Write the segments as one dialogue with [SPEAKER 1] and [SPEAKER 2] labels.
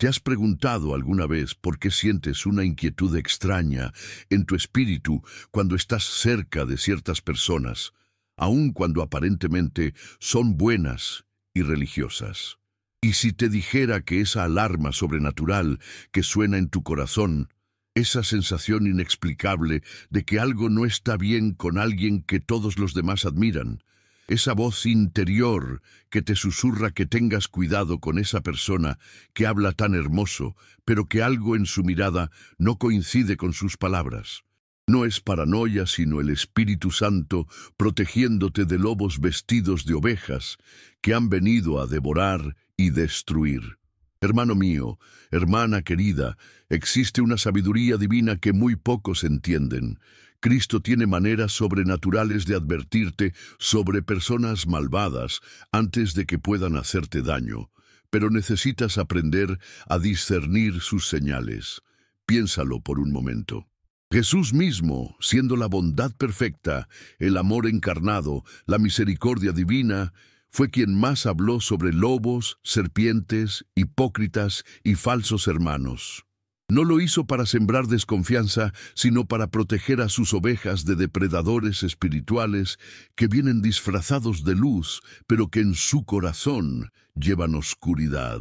[SPEAKER 1] ¿Te has preguntado alguna vez por qué sientes una inquietud extraña en tu espíritu cuando estás cerca de ciertas personas, aun cuando aparentemente son buenas y religiosas? Y si te dijera que esa alarma sobrenatural que suena en tu corazón, esa sensación inexplicable de que algo no está bien con alguien que todos los demás admiran, esa voz interior que te susurra que tengas cuidado con esa persona que habla tan hermoso, pero que algo en su mirada no coincide con sus palabras. No es paranoia, sino el Espíritu Santo protegiéndote de lobos vestidos de ovejas que han venido a devorar y destruir. Hermano mío, hermana querida, existe una sabiduría divina que muy pocos entienden. Cristo tiene maneras sobrenaturales de advertirte sobre personas malvadas antes de que puedan hacerte daño, pero necesitas aprender a discernir sus señales. Piénsalo por un momento. Jesús mismo, siendo la bondad perfecta, el amor encarnado, la misericordia divina, fue quien más habló sobre lobos, serpientes, hipócritas y falsos hermanos. No lo hizo para sembrar desconfianza, sino para proteger a sus ovejas de depredadores espirituales que vienen disfrazados de luz, pero que en su corazón llevan oscuridad.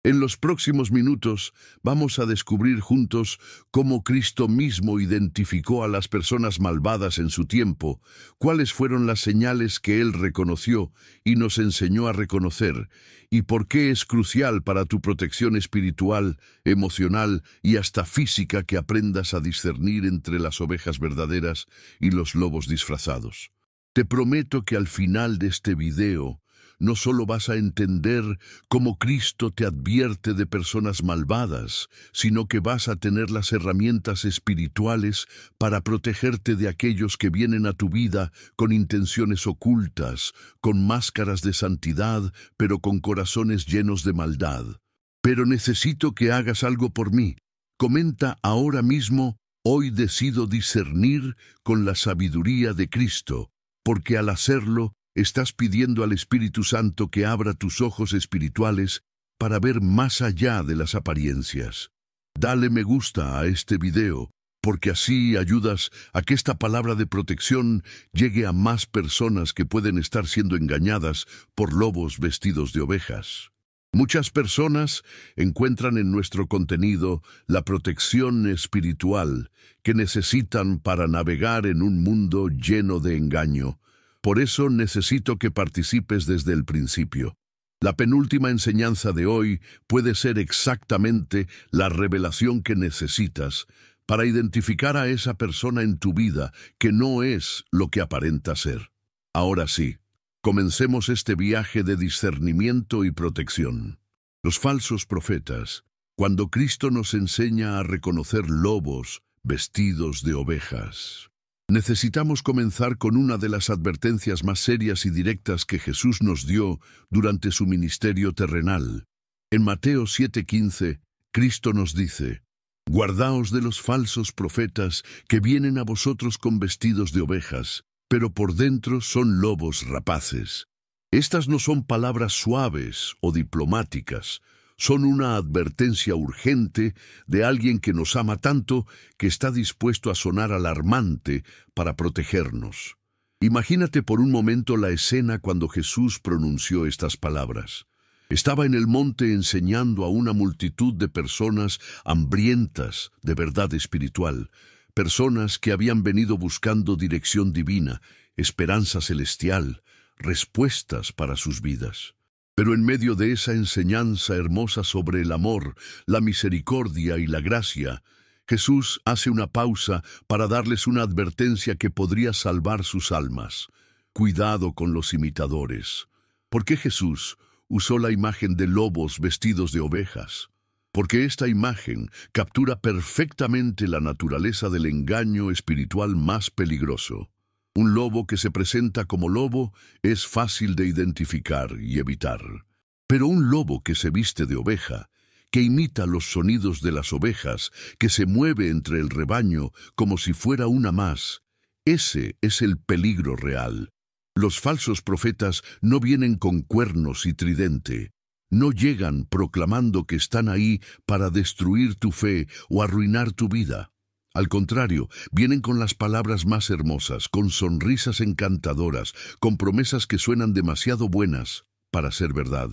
[SPEAKER 1] En los próximos minutos vamos a descubrir juntos cómo Cristo mismo identificó a las personas malvadas en su tiempo, cuáles fueron las señales que Él reconoció y nos enseñó a reconocer, y por qué es crucial para tu protección espiritual, emocional y hasta física que aprendas a discernir entre las ovejas verdaderas y los lobos disfrazados. Te prometo que al final de este video no solo vas a entender cómo Cristo te advierte de personas malvadas, sino que vas a tener las herramientas espirituales para protegerte de aquellos que vienen a tu vida con intenciones ocultas, con máscaras de santidad, pero con corazones llenos de maldad. Pero necesito que hagas algo por mí. Comenta ahora mismo: hoy decido discernir con la sabiduría de Cristo, porque al hacerlo, estás pidiendo al Espíritu Santo que abra tus ojos espirituales para ver más allá de las apariencias. Dale me gusta a este video, porque así ayudas a que esta palabra de protección llegue a más personas que pueden estar siendo engañadas por lobos vestidos de ovejas. Muchas personas encuentran en nuestro contenido la protección espiritual que necesitan para navegar en un mundo lleno de engaño. Por eso necesito que participes desde el principio. La penúltima enseñanza de hoy puede ser exactamente la revelación que necesitas para identificar a esa persona en tu vida que no es lo que aparenta ser. Ahora sí, comencemos este viaje de discernimiento y protección. Los falsos profetas, cuando Cristo nos enseña a reconocer lobos vestidos de ovejas. Necesitamos comenzar con una de las advertencias más serias y directas que Jesús nos dio durante su ministerio terrenal. En Mateo 7:15, Cristo nos dice: «Guardaos de los falsos profetas que vienen a vosotros con vestidos de ovejas, pero por dentro son lobos rapaces». Estas no son palabras suaves o diplomáticas, son una advertencia urgente de alguien que nos ama tanto que está dispuesto a sonar alarmante para protegernos. Imagínate por un momento la escena cuando Jesús pronunció estas palabras. Estaba en el monte enseñando a una multitud de personas hambrientas de verdad espiritual, personas que habían venido buscando dirección divina, esperanza celestial, respuestas para sus vidas. Pero en medio de esa enseñanza hermosa sobre el amor, la misericordia y la gracia, Jesús hace una pausa para darles una advertencia que podría salvar sus almas. Cuidado con los imitadores. ¿Por qué Jesús usó la imagen de lobos vestidos de ovejas? Porque esta imagen captura perfectamente la naturaleza del engaño espiritual más peligroso. Un lobo que se presenta como lobo es fácil de identificar y evitar. Pero un lobo que se viste de oveja, que imita los sonidos de las ovejas, que se mueve entre el rebaño como si fuera una más, ese es el peligro real. Los falsos profetas no vienen con cuernos y tridente. No llegan proclamando que están ahí para destruir tu fe o arruinar tu vida. Al contrario, vienen con las palabras más hermosas, con sonrisas encantadoras, con promesas que suenan demasiado buenas para ser verdad.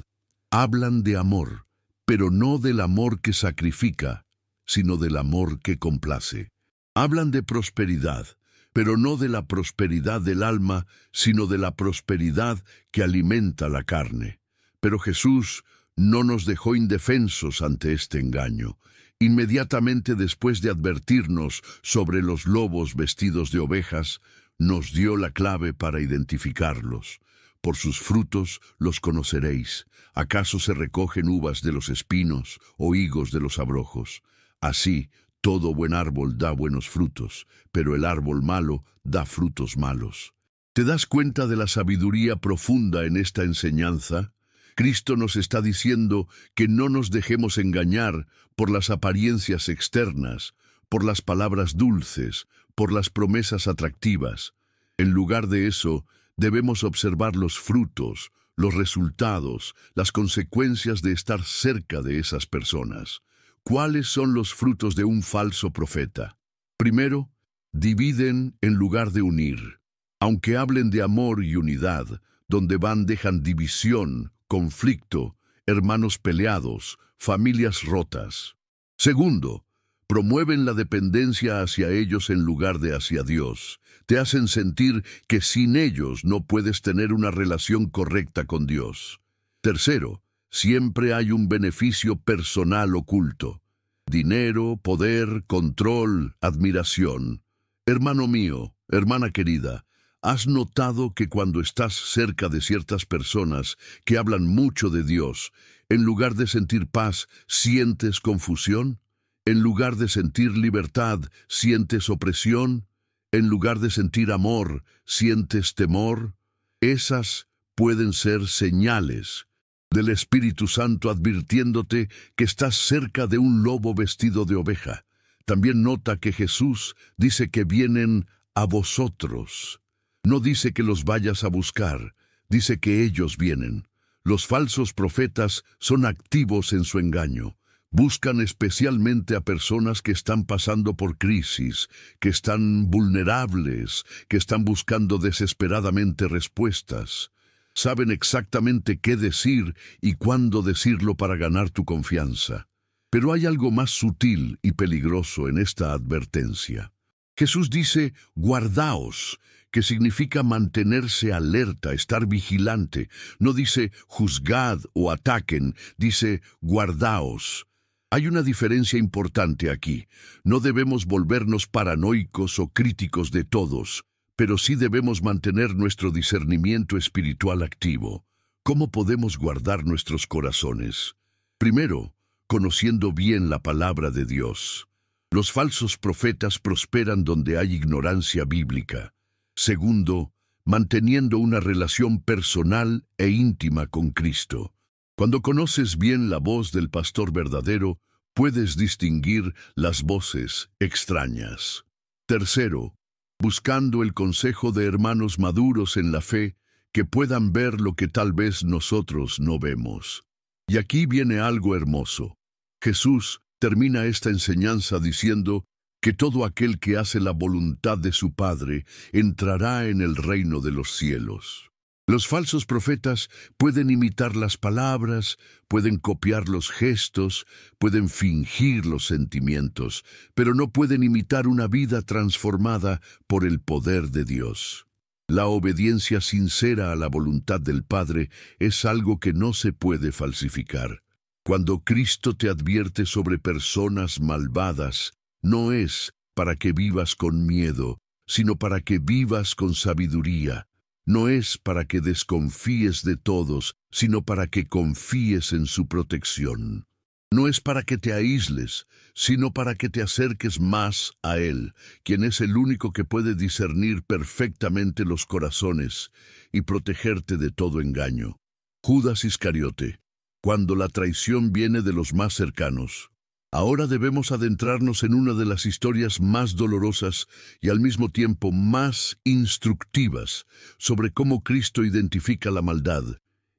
[SPEAKER 1] Hablan de amor, pero no del amor que sacrifica, sino del amor que complace. Hablan de prosperidad, pero no de la prosperidad del alma, sino de la prosperidad que alimenta la carne. Pero Jesús no nos dejó indefensos ante este engaño. Inmediatamente después de advertirnos sobre los lobos vestidos de ovejas, nos dio la clave para identificarlos. Por sus frutos los conoceréis. ¿Acaso se recogen uvas de los espinos o higos de los abrojos? Así, todo buen árbol da buenos frutos, pero el árbol malo da frutos malos. ¿Te das cuenta de la sabiduría profunda en esta enseñanza? Cristo nos está diciendo que no nos dejemos engañar por las apariencias externas, por las palabras dulces, por las promesas atractivas. En lugar de eso, debemos observar los frutos, los resultados, las consecuencias de estar cerca de esas personas. ¿Cuáles son los frutos de un falso profeta? Primero, dividen en lugar de unir. Aunque hablen de amor y unidad, donde van dejan división, conflicto, hermanos peleados, familias rotas. Segundo, promueven la dependencia hacia ellos en lugar de hacia Dios. Te hacen sentir que sin ellos no puedes tener una relación correcta con Dios. Tercero, siempre hay un beneficio personal oculto. Dinero, poder, control, admiración. Hermano mío, hermana querida, ¿has notado que cuando estás cerca de ciertas personas que hablan mucho de Dios, en lugar de sentir paz, sientes confusión? ¿En lugar de sentir libertad, sientes opresión? ¿En lugar de sentir amor, sientes temor? Esas pueden ser señales del Espíritu Santo advirtiéndote que estás cerca de un lobo vestido de oveja. También nota que Jesús dice que vienen a vosotros. No dice que los vayas a buscar, dice que ellos vienen. Los falsos profetas son activos en su engaño. Buscan especialmente a personas que están pasando por crisis, que están vulnerables, que están buscando desesperadamente respuestas. Saben exactamente qué decir y cuándo decirlo para ganar tu confianza. Pero hay algo más sutil y peligroso en esta advertencia. Jesús dice, guardaos, que significa mantenerse alerta, estar vigilante. No dice juzgad o ataquen, dice guardaos. Hay una diferencia importante aquí. No debemos volvernos paranoicos o críticos de todos, pero sí debemos mantener nuestro discernimiento espiritual activo. ¿Cómo podemos guardar nuestros corazones? Primero, conociendo bien la palabra de Dios. Los falsos profetas prosperan donde hay ignorancia bíblica. Segundo, manteniendo una relación personal e íntima con Cristo. Cuando conoces bien la voz del pastor verdadero, puedes distinguir las voces extrañas. Tercero, buscando el consejo de hermanos maduros en la fe que puedan ver lo que tal vez nosotros no vemos. Y aquí viene algo hermoso. Jesús termina esta enseñanza diciendo que todo aquel que hace la voluntad de su Padre entrará en el reino de los cielos. Los falsos profetas pueden imitar las palabras, pueden copiar los gestos, pueden fingir los sentimientos, pero no pueden imitar una vida transformada por el poder de Dios. La obediencia sincera a la voluntad del Padre es algo que no se puede falsificar. Cuando Cristo te advierte sobre personas malvadas, no es para que vivas con miedo, sino para que vivas con sabiduría. No es para que desconfíes de todos, sino para que confíes en su protección. No es para que te aísles, sino para que te acerques más a Él, quien es el único que puede discernir perfectamente los corazones y protegerte de todo engaño. Judas Iscariote, cuando la traición viene de los más cercanos. Ahora debemos adentrarnos en una de las historias más dolorosas y al mismo tiempo más instructivas sobre cómo Cristo identifica la maldad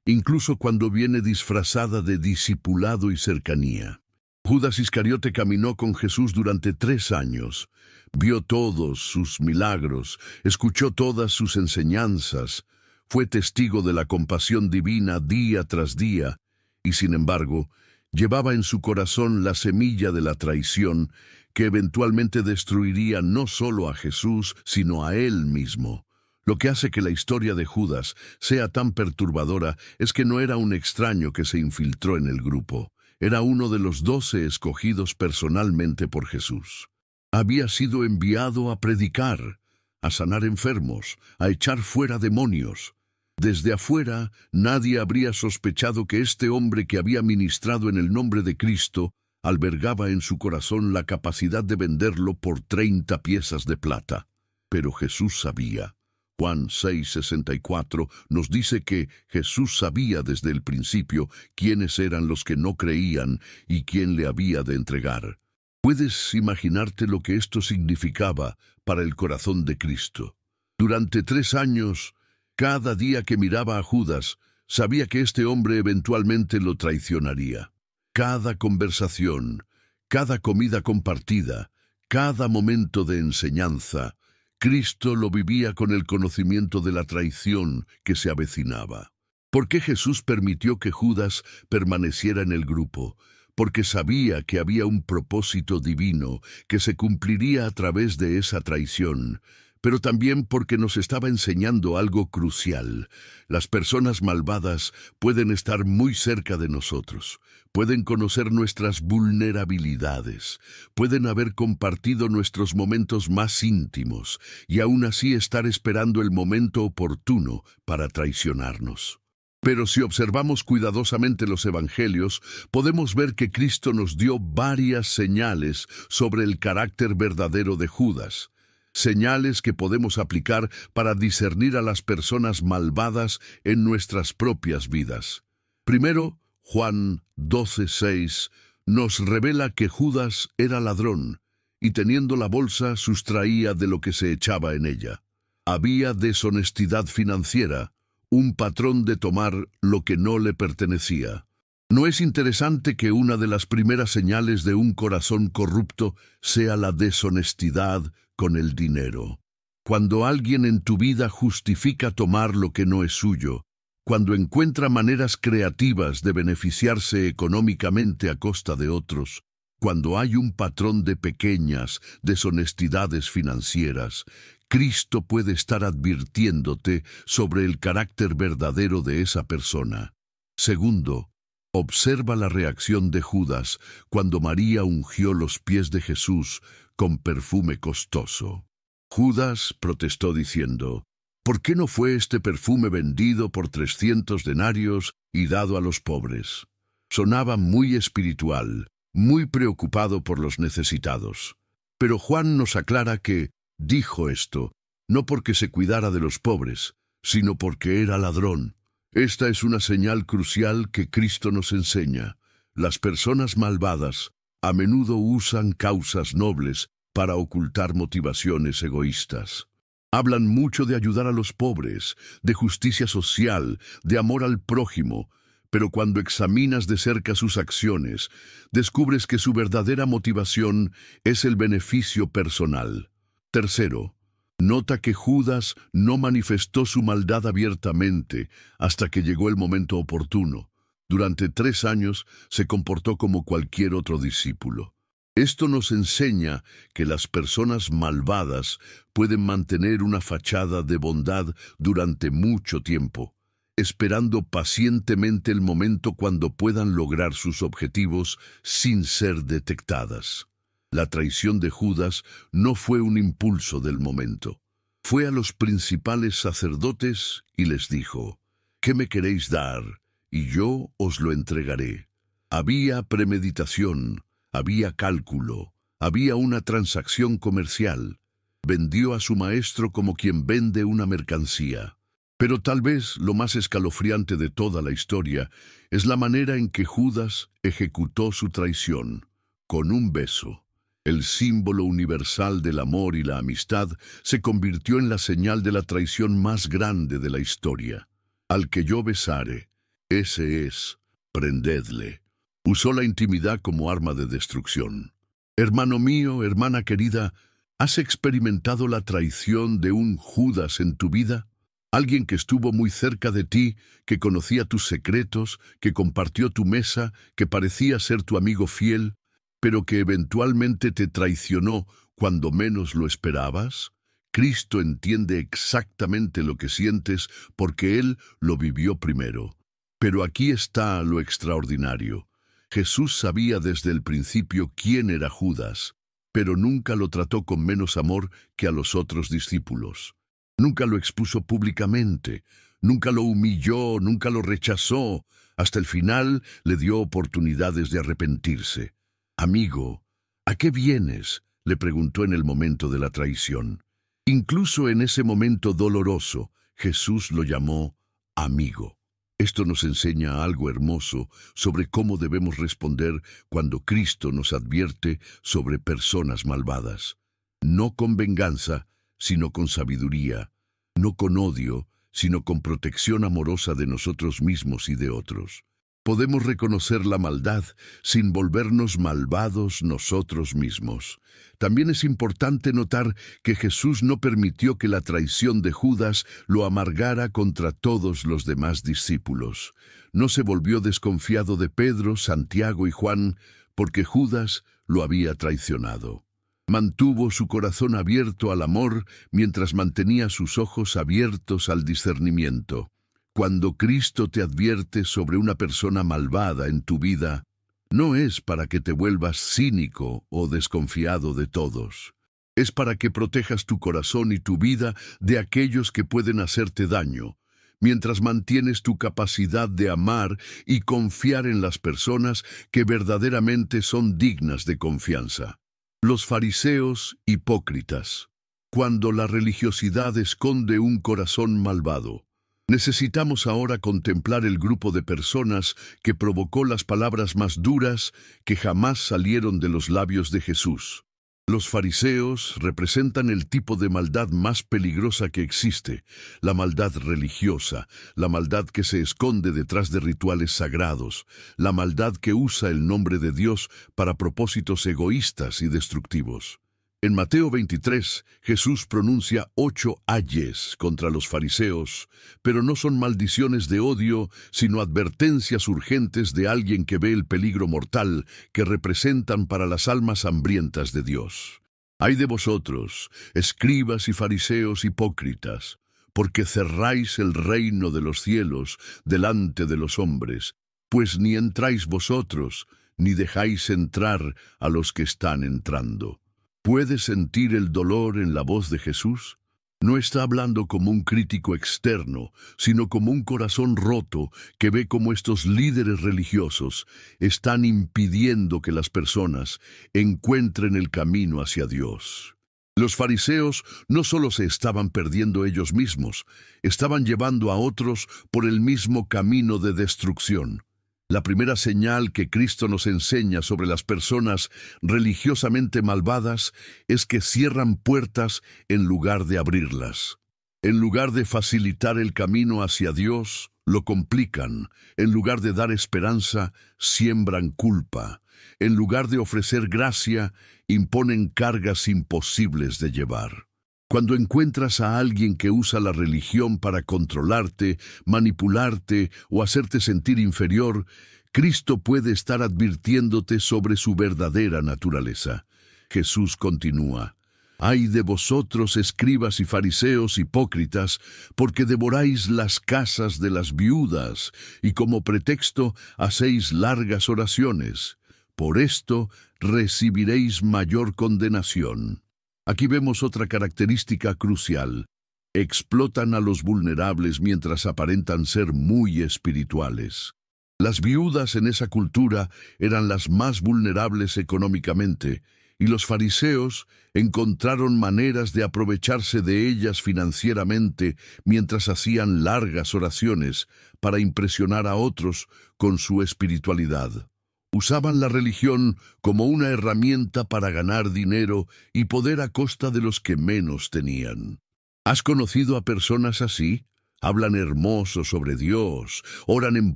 [SPEAKER 1] incluso cuando viene disfrazada de discipulado y cercanía. Judas Iscariote caminó con Jesús durante 3 años, vio todos sus milagros, escuchó todas sus enseñanzas, fue testigo de la compasión divina día tras día, y sin embargo, llevaba en su corazón la semilla de la traición que eventualmente destruiría no solo a Jesús, sino a él mismo. Lo que hace que la historia de Judas sea tan perturbadora es que no era un extraño que se infiltró en el grupo. Era uno de los 12 escogidos personalmente por Jesús. Había sido enviado a predicar, a sanar enfermos, a echar fuera demonios. Desde afuera, nadie habría sospechado que este hombre que había ministrado en el nombre de Cristo albergaba en su corazón la capacidad de venderlo por 30 piezas de plata. Pero Jesús sabía. Juan 6:64 nos dice que Jesús sabía desde el principio quiénes eran los que no creían y quién le había de entregar. ¿Puedes imaginarte lo que esto significaba para el corazón de Cristo? Durante 3 años, cada día que miraba a Judas, sabía que este hombre eventualmente lo traicionaría. Cada conversación, cada comida compartida, cada momento de enseñanza, Cristo lo vivía con el conocimiento de la traición que se avecinaba. ¿Por qué Jesús permitió que Judas permaneciera en el grupo? Porque sabía que había un propósito divino que se cumpliría a través de esa traición, pero también porque nos estaba enseñando algo crucial. Las personas malvadas pueden estar muy cerca de nosotros, pueden conocer nuestras vulnerabilidades, pueden haber compartido nuestros momentos más íntimos y aún así estar esperando el momento oportuno para traicionarnos. Pero si observamos cuidadosamente los evangelios, podemos ver que Cristo nos dio varias señales sobre el carácter verdadero de Judas. Señales que podemos aplicar para discernir a las personas malvadas en nuestras propias vidas. Primero, Juan 12:6 nos revela que Judas era ladrón y teniendo la bolsa sustraía de lo que se echaba en ella. Había deshonestidad financiera, un patrón de tomar lo que no le pertenecía. ¿No es interesante que una de las primeras señales de un corazón corrupto sea la deshonestidad con el dinero? Cuando alguien en tu vida justifica tomar lo que no es suyo, cuando encuentra maneras creativas de beneficiarse económicamente a costa de otros, cuando hay un patrón de pequeñas deshonestidades financieras, Cristo puede estar advirtiéndote sobre el carácter verdadero de esa persona. Segundo, observa la reacción de Judas cuando María ungió los pies de Jesús con perfume costoso. Judas protestó diciendo, ¿por qué no fue este perfume vendido por 300 denarios y dado a los pobres? Sonaba muy espiritual, muy preocupado por los necesitados. Pero Juan nos aclara que dijo esto, no porque se cuidara de los pobres, sino porque era ladrón. Esta es una señal crucial que Cristo nos enseña. Las personas malvadas a menudo usan causas nobles para ocultar motivaciones egoístas. Hablan mucho de ayudar a los pobres, de justicia social, de amor al prójimo, pero cuando examinas de cerca sus acciones, descubres que su verdadera motivación es el beneficio personal. Tercero, nota que Judas no manifestó su maldad abiertamente hasta que llegó el momento oportuno. Durante 3 años se comportó como cualquier otro discípulo. Esto nos enseña que las personas malvadas pueden mantener una fachada de bondad durante mucho tiempo, esperando pacientemente el momento cuando puedan lograr sus objetivos sin ser detectadas. La traición de Judas no fue un impulso del momento. Fue a los principales sacerdotes y les dijo, ¿qué me queréis dar? Y yo os lo entregaré. Había premeditación, había cálculo, había una transacción comercial. Vendió a su maestro como quien vende una mercancía. Pero tal vez lo más escalofriante de toda la historia es la manera en que Judas ejecutó su traición, con un beso. El símbolo universal del amor y la amistad se convirtió en la señal de la traición más grande de la historia. Al que yo besare, Ese es, prendedle. Usó la intimidad como arma de destrucción. Hermano mío, hermana querida, ¿has experimentado la traición de un Judas en tu vida? Alguien que estuvo muy cerca de ti, que conocía tus secretos, que compartió tu mesa, que parecía ser tu amigo fiel, pero que eventualmente te traicionó cuando menos lo esperabas. Cristo entiende exactamente lo que sientes porque Él lo vivió primero. Pero aquí está lo extraordinario. Jesús sabía desde el principio quién era Judas, pero nunca lo trató con menos amor que a los otros discípulos. Nunca lo expuso públicamente, nunca lo humilló, nunca lo rechazó. Hasta el final le dio oportunidades de arrepentirse. Amigo, ¿a qué vienes?, le preguntó en el momento de la traición. Incluso en ese momento doloroso, Jesús lo llamó amigo. Esto nos enseña algo hermoso sobre cómo debemos responder cuando Cristo nos advierte sobre personas malvadas. No con venganza, sino con sabiduría. No con odio, sino con protección amorosa de nosotros mismos y de otros. Podemos reconocer la maldad sin volvernos malvados nosotros mismos. También es importante notar que Jesús no permitió que la traición de Judas lo amargara contra todos los demás discípulos. No se volvió desconfiado de Pedro, Santiago y Juan porque Judas lo había traicionado. Mantuvo su corazón abierto al amor mientras mantenía sus ojos abiertos al discernimiento. Cuando Cristo te advierte sobre una persona malvada en tu vida, no es para que te vuelvas cínico o desconfiado de todos. Es para que protejas tu corazón y tu vida de aquellos que pueden hacerte daño, mientras mantienes tu capacidad de amar y confiar en las personas que verdaderamente son dignas de confianza. Los fariseos hipócritas. Cuando la religiosidad esconde un corazón malvado. Necesitamos ahora contemplar el grupo de personas que provocó las palabras más duras que jamás salieron de los labios de Jesús. Los fariseos representan el tipo de maldad más peligrosa que existe, la maldad religiosa, la maldad que se esconde detrás de rituales sagrados, la maldad que usa el nombre de Dios para propósitos egoístas y destructivos. En Mateo 23, Jesús pronuncia 8 ayes contra los fariseos, pero no son maldiciones de odio, sino advertencias urgentes de alguien que ve el peligro mortal que representan para las almas hambrientas de Dios. Ay de vosotros, escribas y fariseos hipócritas, porque cerráis el reino de los cielos delante de los hombres, pues ni entráis vosotros, ni dejáis entrar a los que están entrando. ¿Puedes sentir el dolor en la voz de Jesús? No está hablando como un crítico externo, sino como un corazón roto que ve cómo estos líderes religiosos están impidiendo que las personas encuentren el camino hacia Dios. Los fariseos no solo se estaban perdiendo ellos mismos, estaban llevando a otros por el mismo camino de destrucción. La primera señal que Cristo nos enseña sobre las personas religiosamente malvadas es que cierran puertas en lugar de abrirlas. En lugar de facilitar el camino hacia Dios, lo complican. En lugar de dar esperanza, siembran culpa. En lugar de ofrecer gracia, imponen cargas imposibles de llevar. Cuando encuentras a alguien que usa la religión para controlarte, manipularte o hacerte sentir inferior, Cristo puede estar advirtiéndote sobre su verdadera naturaleza. Jesús continúa: «Ay de vosotros, escribas y fariseos hipócritas, porque devoráis las casas de las viudas, y como pretexto hacéis largas oraciones. Por esto recibiréis mayor condenación». Aquí vemos otra característica crucial. Explotan a los vulnerables mientras aparentan ser muy espirituales. Las viudas en esa cultura eran las más vulnerables económicamente, y los fariseos encontraron maneras de aprovecharse de ellas financieramente mientras hacían largas oraciones para impresionar a otros con su espiritualidad. Usaban la religión como una herramienta para ganar dinero y poder a costa de los que menos tenían. ¿Has conocido a personas así? Hablan hermoso sobre Dios, oran en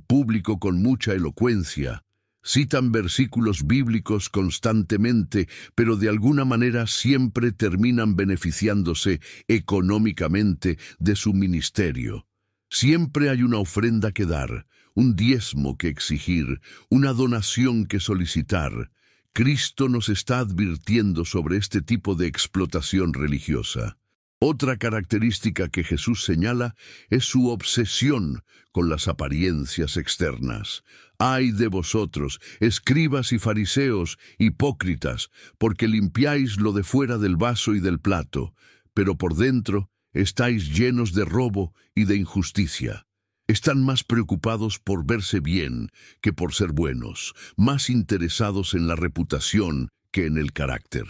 [SPEAKER 1] público con mucha elocuencia, citan versículos bíblicos constantemente, pero de alguna manera siempre terminan beneficiándose económicamente de su ministerio. Siempre hay una ofrenda que dar, un diezmo que exigir, una donación que solicitar. Cristo nos está advirtiendo sobre este tipo de explotación religiosa. Otra característica que Jesús señala es su obsesión con las apariencias externas. ¡Ay de vosotros, escribas y fariseos, hipócritas, porque limpiáis lo de fuera del vaso y del plato, pero por dentro estáis llenos de robo y de injusticia! Están más preocupados por verse bien que por ser buenos, más interesados en la reputación que en el carácter.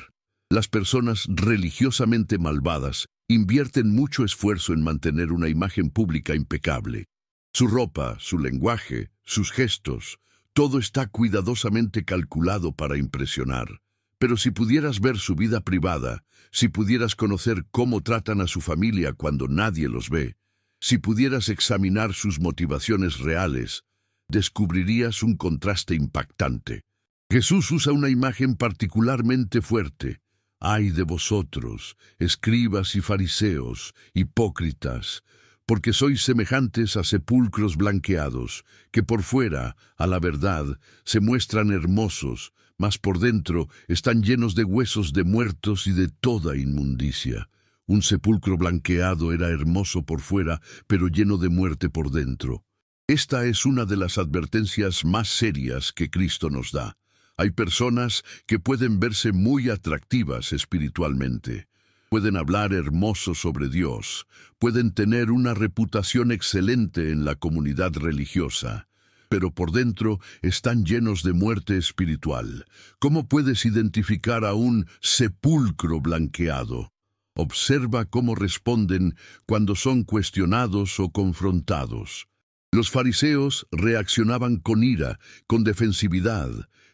[SPEAKER 1] Las personas religiosamente malvadas invierten mucho esfuerzo en mantener una imagen pública impecable. Su ropa, su lenguaje, sus gestos, todo está cuidadosamente calculado para impresionar. Pero si pudieras ver su vida privada, si pudieras conocer cómo tratan a su familia cuando nadie los ve, si pudieras examinar sus motivaciones reales, descubrirías un contraste impactante. Jesús usa una imagen particularmente fuerte. ¡Ay de vosotros, escribas y fariseos, hipócritas! Porque sois semejantes a sepulcros blanqueados, que por fuera, a la verdad, se muestran hermosos, mas por dentro están llenos de huesos de muertos y de toda inmundicia. Un sepulcro blanqueado era hermoso por fuera, pero lleno de muerte por dentro. Esta es una de las advertencias más serias que Cristo nos da. Hay personas que pueden verse muy atractivas espiritualmente. Pueden hablar hermoso sobre Dios. Pueden tener una reputación excelente en la comunidad religiosa. Pero por dentro están llenos de muerte espiritual. ¿Cómo puedes identificar a un sepulcro blanqueado? Observa cómo responden cuando son cuestionados o confrontados. Los fariseos reaccionaban con ira, con defensividad,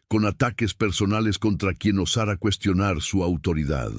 [SPEAKER 1] con ataques personales contra quien osara cuestionar su autoridad.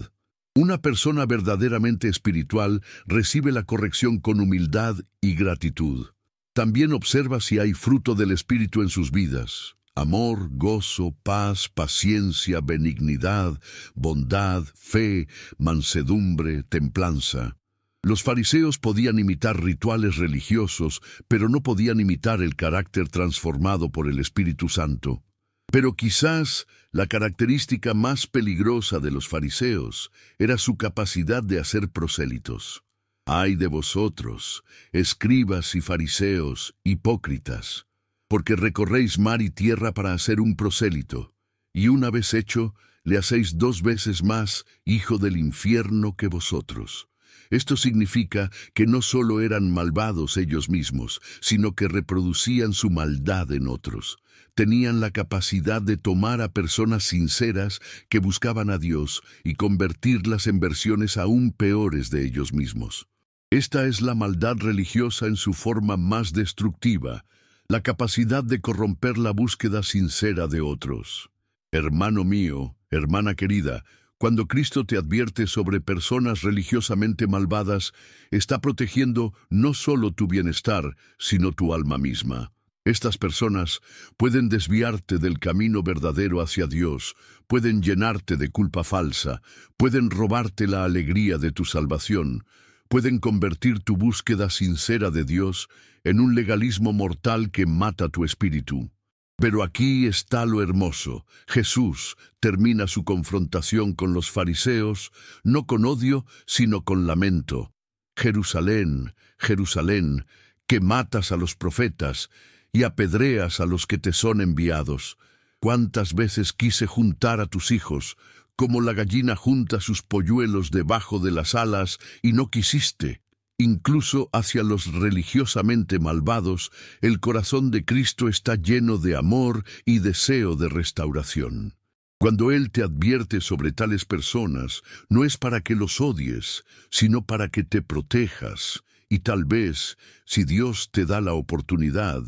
[SPEAKER 1] Una persona verdaderamente espiritual recibe la corrección con humildad y gratitud. También observa si hay fruto del Espíritu en sus vidas: amor, gozo, paz, paciencia, benignidad, bondad, fe, mansedumbre, templanza. Los fariseos podían imitar rituales religiosos, pero no podían imitar el carácter transformado por el Espíritu Santo. Pero quizás la característica más peligrosa de los fariseos era su capacidad de hacer prosélitos. ¡Ay de vosotros, escribas y fariseos, hipócritas! Porque recorréis mar y tierra para hacer un prosélito, y una vez hecho, le hacéis 2 veces más hijo del infierno que vosotros. Esto significa que no solo eran malvados ellos mismos, sino que reproducían su maldad en otros. Tenían la capacidad de tomar a personas sinceras que buscaban a Dios y convertirlas en versiones aún peores de ellos mismos. Esta es la maldad religiosa en su forma más destructiva, la capacidad de corromper la búsqueda sincera de otros. Hermano mío, hermana querida, cuando Cristo te advierte sobre personas religiosamente malvadas, está protegiendo no solo tu bienestar, sino tu alma misma. Estas personas pueden desviarte del camino verdadero hacia Dios, pueden llenarte de culpa falsa, pueden robarte la alegría de tu salvación, pueden convertir tu búsqueda sincera de Dios en un legalismo mortal que mata tu espíritu. Pero aquí está lo hermoso. Jesús termina su confrontación con los fariseos, no con odio, sino con lamento. Jerusalén, Jerusalén, que matas a los profetas y apedreas a los que te son enviados. ¿Cuántas veces quise juntar a tus hijos, como la gallina junta sus polluelos debajo de las alas, y no quisiste? Incluso hacia los religiosamente malvados, el corazón de Cristo está lleno de amor y deseo de restauración. Cuando Él te advierte sobre tales personas, no es para que los odies, sino para que te protejas, y tal vez, si Dios te da la oportunidad,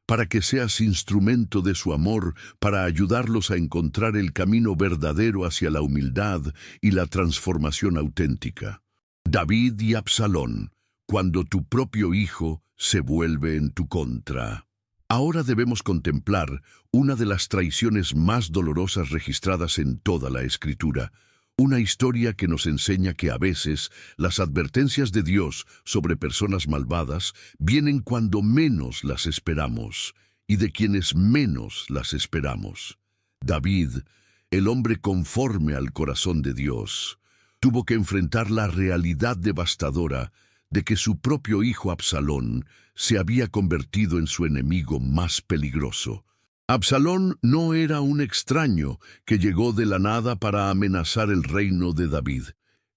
[SPEAKER 1] para que seas instrumento de su amor, para ayudarlos a encontrar el camino verdadero hacia la humildad y la transformación auténtica. David y Absalón, cuando tu propio hijo se vuelve en tu contra. Ahora debemos contemplar una de las traiciones más dolorosas registradas en toda la Escritura, una historia que nos enseña que a veces las advertencias de Dios sobre personas malvadas vienen cuando menos las esperamos y de quienes menos las esperamos. David, el hombre conforme al corazón de Dios, tuvo que enfrentar la realidad devastadora de que su propio hijo Absalón se había convertido en su enemigo más peligroso. Absalón no era un extraño que llegó de la nada para amenazar el reino de David.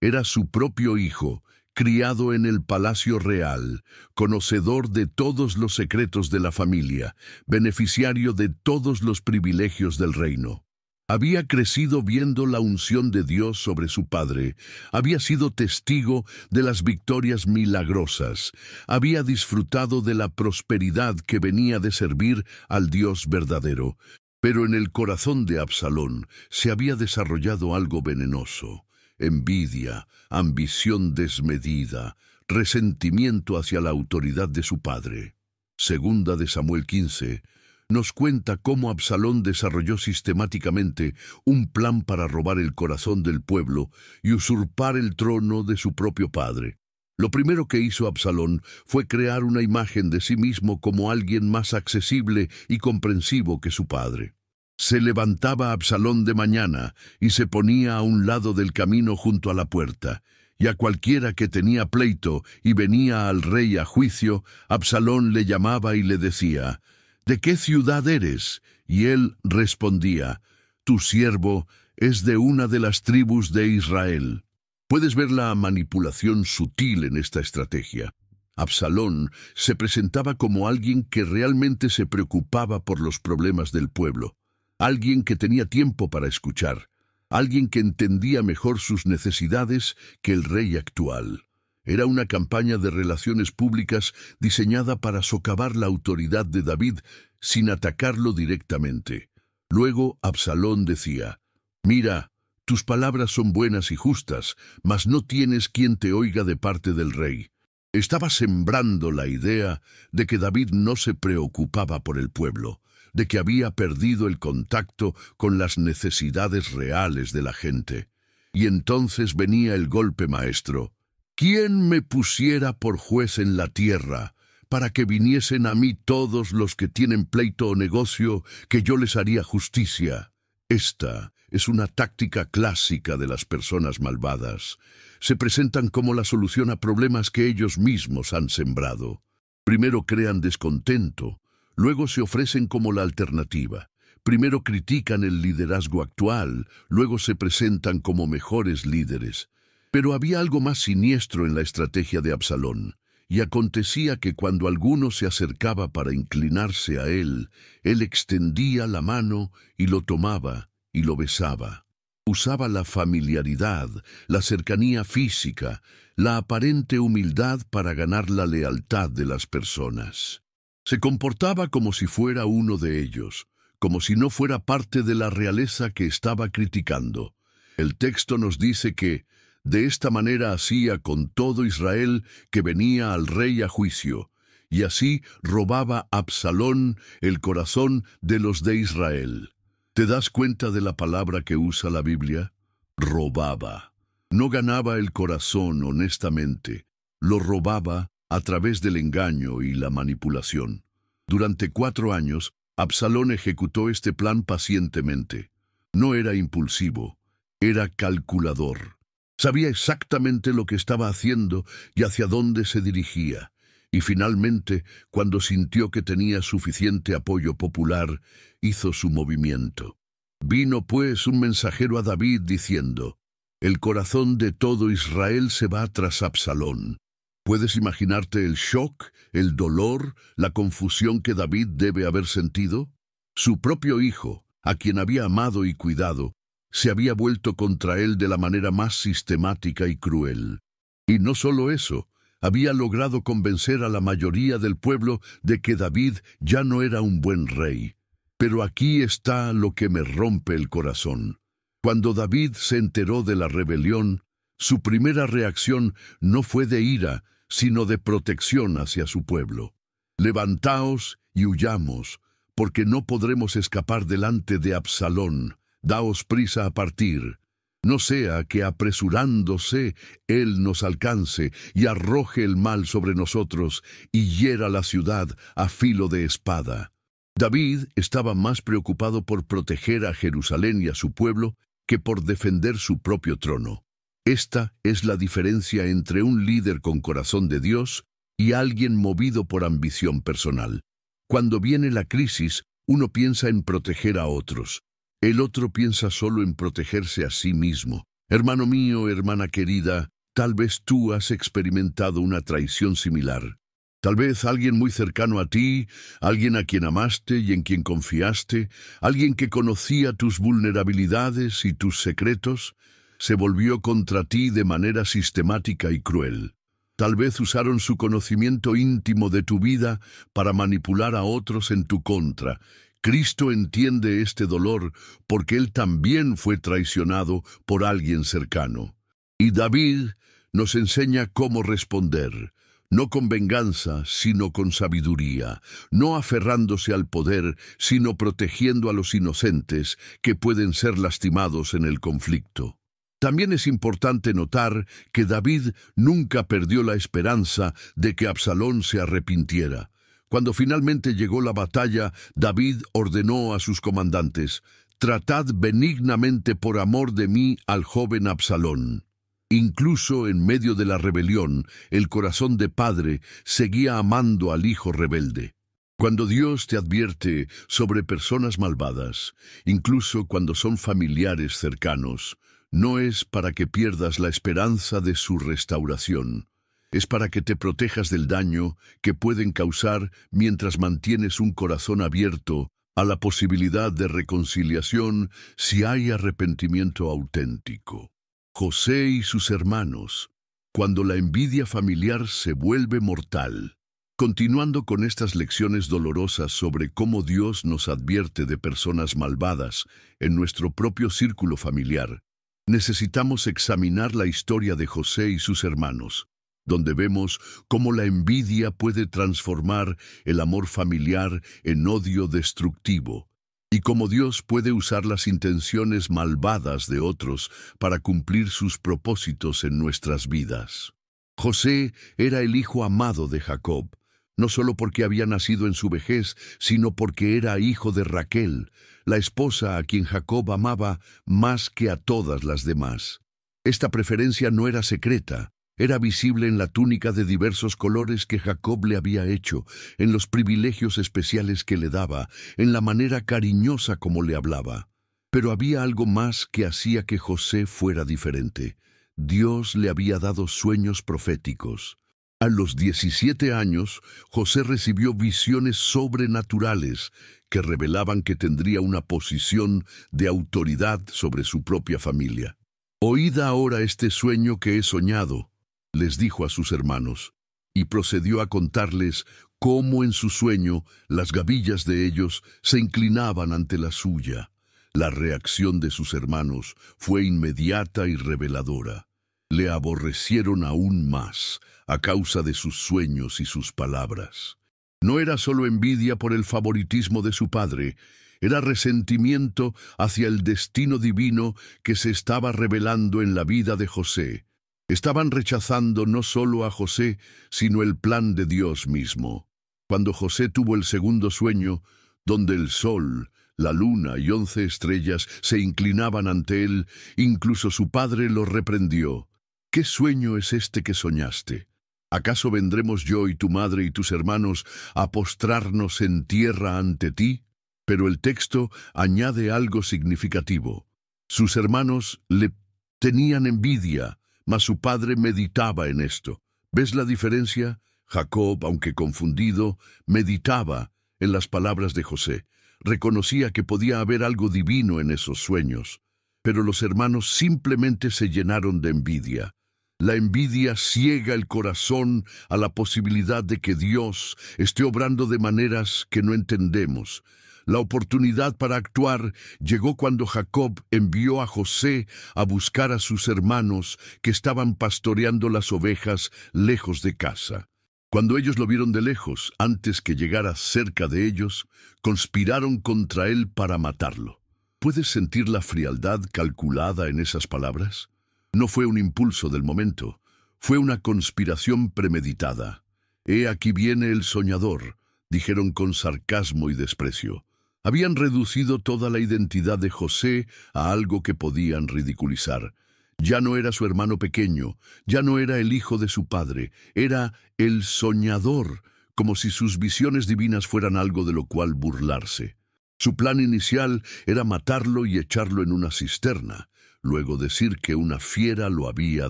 [SPEAKER 1] Era su propio hijo, criado en el palacio real, conocedor de todos los secretos de la familia, beneficiario de todos los privilegios del reino. Había crecido viendo la unción de Dios sobre su padre, había sido testigo de las victorias milagrosas, había disfrutado de la prosperidad que venía de servir al Dios verdadero. Pero en el corazón de Absalón se había desarrollado algo venenoso: envidia, ambición desmedida, resentimiento hacia la autoridad de su padre. Segunda de Samuel 15 nos cuenta cómo Absalón desarrolló sistemáticamente un plan para robar el corazón del pueblo y usurpar el trono de su propio padre. Lo primero que hizo Absalón fue crear una imagen de sí mismo como alguien más accesible y comprensivo que su padre. Se levantaba Absalón de mañana y se ponía a un lado del camino junto a la puerta, y a cualquiera que tenía pleito y venía al rey a juicio, Absalón le llamaba y le decía: ¿De qué ciudad eres? Y él respondía: Tu siervo es de una de las tribus de Israel. Puedes ver la manipulación sutil en esta estrategia. Absalón se presentaba como alguien que realmente se preocupaba por los problemas del pueblo, alguien que tenía tiempo para escuchar, alguien que entendía mejor sus necesidades que el rey actual. Era una campaña de relaciones públicas diseñada para socavar la autoridad de David sin atacarlo directamente. Luego Absalón decía: Mira, tus palabras son buenas y justas, mas no tienes quien te oiga de parte del rey. Estaba sembrando la idea de que David no se preocupaba por el pueblo, de que había perdido el contacto con las necesidades reales de la gente. Y entonces venía el golpe maestro: ¿Quién me pusiera por juez en la tierra, para que viniesen a mí todos los que tienen pleito o negocio, que yo les haría justicia? Esta es una táctica clásica de las personas malvadas. Se presentan como la solución a problemas que ellos mismos han sembrado. Primero crean descontento, luego se ofrecen como la alternativa. Primero critican el liderazgo actual, luego se presentan como mejores líderes. Pero había algo más siniestro en la estrategia de Absalón, y acontecía que cuando alguno se acercaba para inclinarse a él extendía la mano y lo tomaba y lo besaba. Usaba la familiaridad, la cercanía física, la aparente humildad para ganar la lealtad de las personas. Se comportaba como si fuera uno de ellos, como si no fuera parte de la realeza que estaba criticando. El texto nos dice que de esta manera hacía con todo Israel que venía al rey a juicio, y así robaba Absalón el corazón de los de Israel. ¿Te das cuenta de la palabra que usa la Biblia? Robaba. No ganaba el corazón honestamente, lo robaba a través del engaño y la manipulación. Durante 4 años, Absalón ejecutó este plan pacientemente. No era impulsivo, era calculador. Sabía exactamente lo que estaba haciendo y hacia dónde se dirigía. Y finalmente, cuando sintió que tenía suficiente apoyo popular, hizo su movimiento. Vino pues un mensajero a David diciendo: El corazón de todo Israel se va tras Absalón. ¿Puedes imaginarte el shock, el dolor, la confusión que David debe haber sentido? Su propio hijo, a quien había amado y cuidado, se había vuelto contra él de la manera más sistemática y cruel. Y no solo eso, había logrado convencer a la mayoría del pueblo de que David ya no era un buen rey. Pero aquí está lo que me rompe el corazón. Cuando David se enteró de la rebelión, su primera reacción no fue de ira, sino de protección hacia su pueblo. Levantaos y huyamos, porque no podremos escapar delante de Absalón. Daos prisa a partir. No sea que apresurándose él nos alcance y arroje el mal sobre nosotros y hiera la ciudad a filo de espada. David estaba más preocupado por proteger a Jerusalén y a su pueblo que por defender su propio trono. Esta es la diferencia entre un líder con corazón de Dios y alguien movido por ambición personal. Cuando viene la crisis, uno piensa en proteger a otros. El otro piensa solo en protegerse a sí mismo. Hermano mío, hermana querida, tal vez tú has experimentado una traición similar. Tal vez alguien muy cercano a ti, alguien a quien amaste y en quien confiaste, alguien que conocía tus vulnerabilidades y tus secretos, se volvió contra ti de manera sistemática y cruel. Tal vez usaron su conocimiento íntimo de tu vida para manipular a otros en tu contra. Cristo entiende este dolor porque Él también fue traicionado por alguien cercano. Y David nos enseña cómo responder, no con venganza, sino con sabiduría, no aferrándose al poder, sino protegiendo a los inocentes que pueden ser lastimados en el conflicto. También es importante notar que David nunca perdió la esperanza de que Absalón se arrepintiera. Cuando finalmente llegó la batalla, David ordenó a sus comandantes: «Tratad benignamente por amor de mí al joven Absalón». Incluso en medio de la rebelión, el corazón de padre seguía amando al hijo rebelde. Cuando Dios te advierte sobre personas malvadas, incluso cuando son familiares cercanos, no es para que pierdas la esperanza de su restauración. Es para que te protejas del daño que pueden causar mientras mantienes un corazón abierto a la posibilidad de reconciliación si hay arrepentimiento auténtico. José y sus hermanos, cuando la envidia familiar se vuelve mortal. Continuando con estas lecciones dolorosas sobre cómo Dios nos advierte de personas malvadas en nuestro propio círculo familiar, necesitamos examinar la historia de José y sus hermanos, donde vemos cómo la envidia puede transformar el amor familiar en odio destructivo, y cómo Dios puede usar las intenciones malvadas de otros para cumplir sus propósitos en nuestras vidas. José era el hijo amado de Jacob, no solo porque había nacido en su vejez, sino porque era hijo de Raquel, la esposa a quien Jacob amaba más que a todas las demás. Esta preferencia no era secreta. Era visible en la túnica de diversos colores que Jacob le había hecho, en los privilegios especiales que le daba, en la manera cariñosa como le hablaba. Pero había algo más que hacía que José fuera diferente. Dios le había dado sueños proféticos. A los 17 años, José recibió visiones sobrenaturales que revelaban que tendría una posición de autoridad sobre su propia familia. «Oíd ahora este sueño que he soñado», les dijo a sus hermanos, y procedió a contarles cómo en su sueño las gavillas de ellos se inclinaban ante la suya. La reacción de sus hermanos fue inmediata y reveladora. Le aborrecieron aún más a causa de sus sueños y sus palabras. No era solo envidia por el favoritismo de su padre, era resentimiento hacia el destino divino que se estaba revelando en la vida de José. Estaban rechazando no solo a José, sino el plan de Dios mismo. Cuando José tuvo el segundo sueño, donde el sol, la luna y 11 estrellas se inclinaban ante él, incluso su padre lo reprendió. «¿Qué sueño es este que soñaste? ¿Acaso vendremos yo y tu madre y tus hermanos a postrarnos en tierra ante ti?» Pero el texto añade algo significativo. Sus hermanos le tenían envidia, mas su padre meditaba en esto. ¿Ves la diferencia? Jacob, aunque confundido, meditaba en las palabras de José. Reconocía que podía haber algo divino en esos sueños. Pero los hermanos simplemente se llenaron de envidia. La envidia ciega el corazón a la posibilidad de que Dios esté obrando de maneras que no entendemos. La oportunidad para actuar llegó cuando Jacob envió a José a buscar a sus hermanos que estaban pastoreando las ovejas lejos de casa. Cuando ellos lo vieron de lejos, antes que llegara cerca de ellos, conspiraron contra él para matarlo. ¿Puedes sentir la frialdad calculada en esas palabras? No fue un impulso del momento, fue una conspiración premeditada. «He aquí viene el soñador», dijeron con sarcasmo y desprecio. Habían reducido toda la identidad de José a algo que podían ridiculizar. Ya no era su hermano pequeño, ya no era el hijo de su padre, era el soñador, como si sus visiones divinas fueran algo de lo cual burlarse. Su plan inicial era matarlo y echarlo en una cisterna, luego decir que una fiera lo había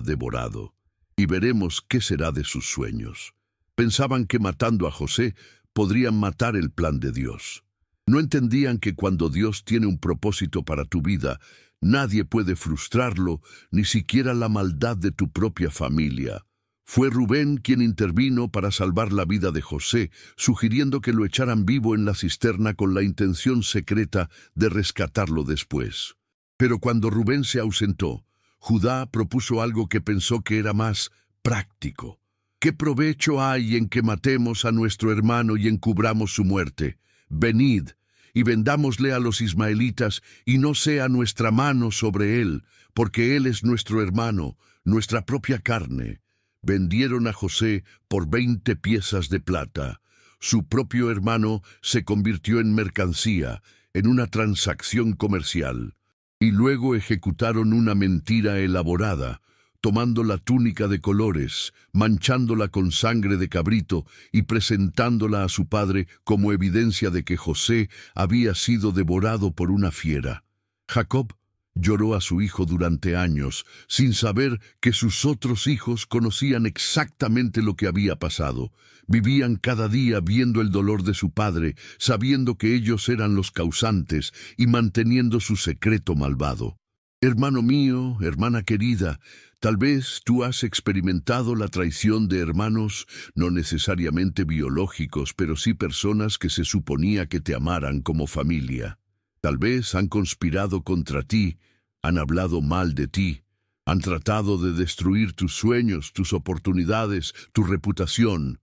[SPEAKER 1] devorado. Y veremos qué será de sus sueños. Pensaban que matando a José podrían matar el plan de Dios. No entendían que cuando Dios tiene un propósito para tu vida, nadie puede frustrarlo, ni siquiera la maldad de tu propia familia. Fue Rubén quien intervino para salvar la vida de José, sugiriendo que lo echaran vivo en la cisterna con la intención secreta de rescatarlo después. Pero cuando Rubén se ausentó, Judá propuso algo que pensó que era más práctico. ¿Qué provecho hay en que matemos a nuestro hermano y encubramos su muerte? Venid, y vendámosle a los ismaelitas, y no sea nuestra mano sobre él, porque él es nuestro hermano, nuestra propia carne. Vendieron a José por 20 piezas de plata. Su propio hermano se convirtió en mercancía, en una transacción comercial. Y luego ejecutaron una mentira elaborada, tomando la túnica de colores, manchándola con sangre de cabrito y presentándola a su padre como evidencia de que José había sido devorado por una fiera. Jacob lloró a su hijo durante años, sin saber que sus otros hijos conocían exactamente lo que había pasado. Vivían cada día viendo el dolor de su padre, sabiendo que ellos eran los causantes y manteniendo su secreto malvado. Hermano mío, hermana querida, tal vez tú has experimentado la traición de hermanos, no necesariamente biológicos, pero sí personas que se suponía que te amaran como familia. Tal vez han conspirado contra ti, han hablado mal de ti, han tratado de destruir tus sueños, tus oportunidades, tu reputación.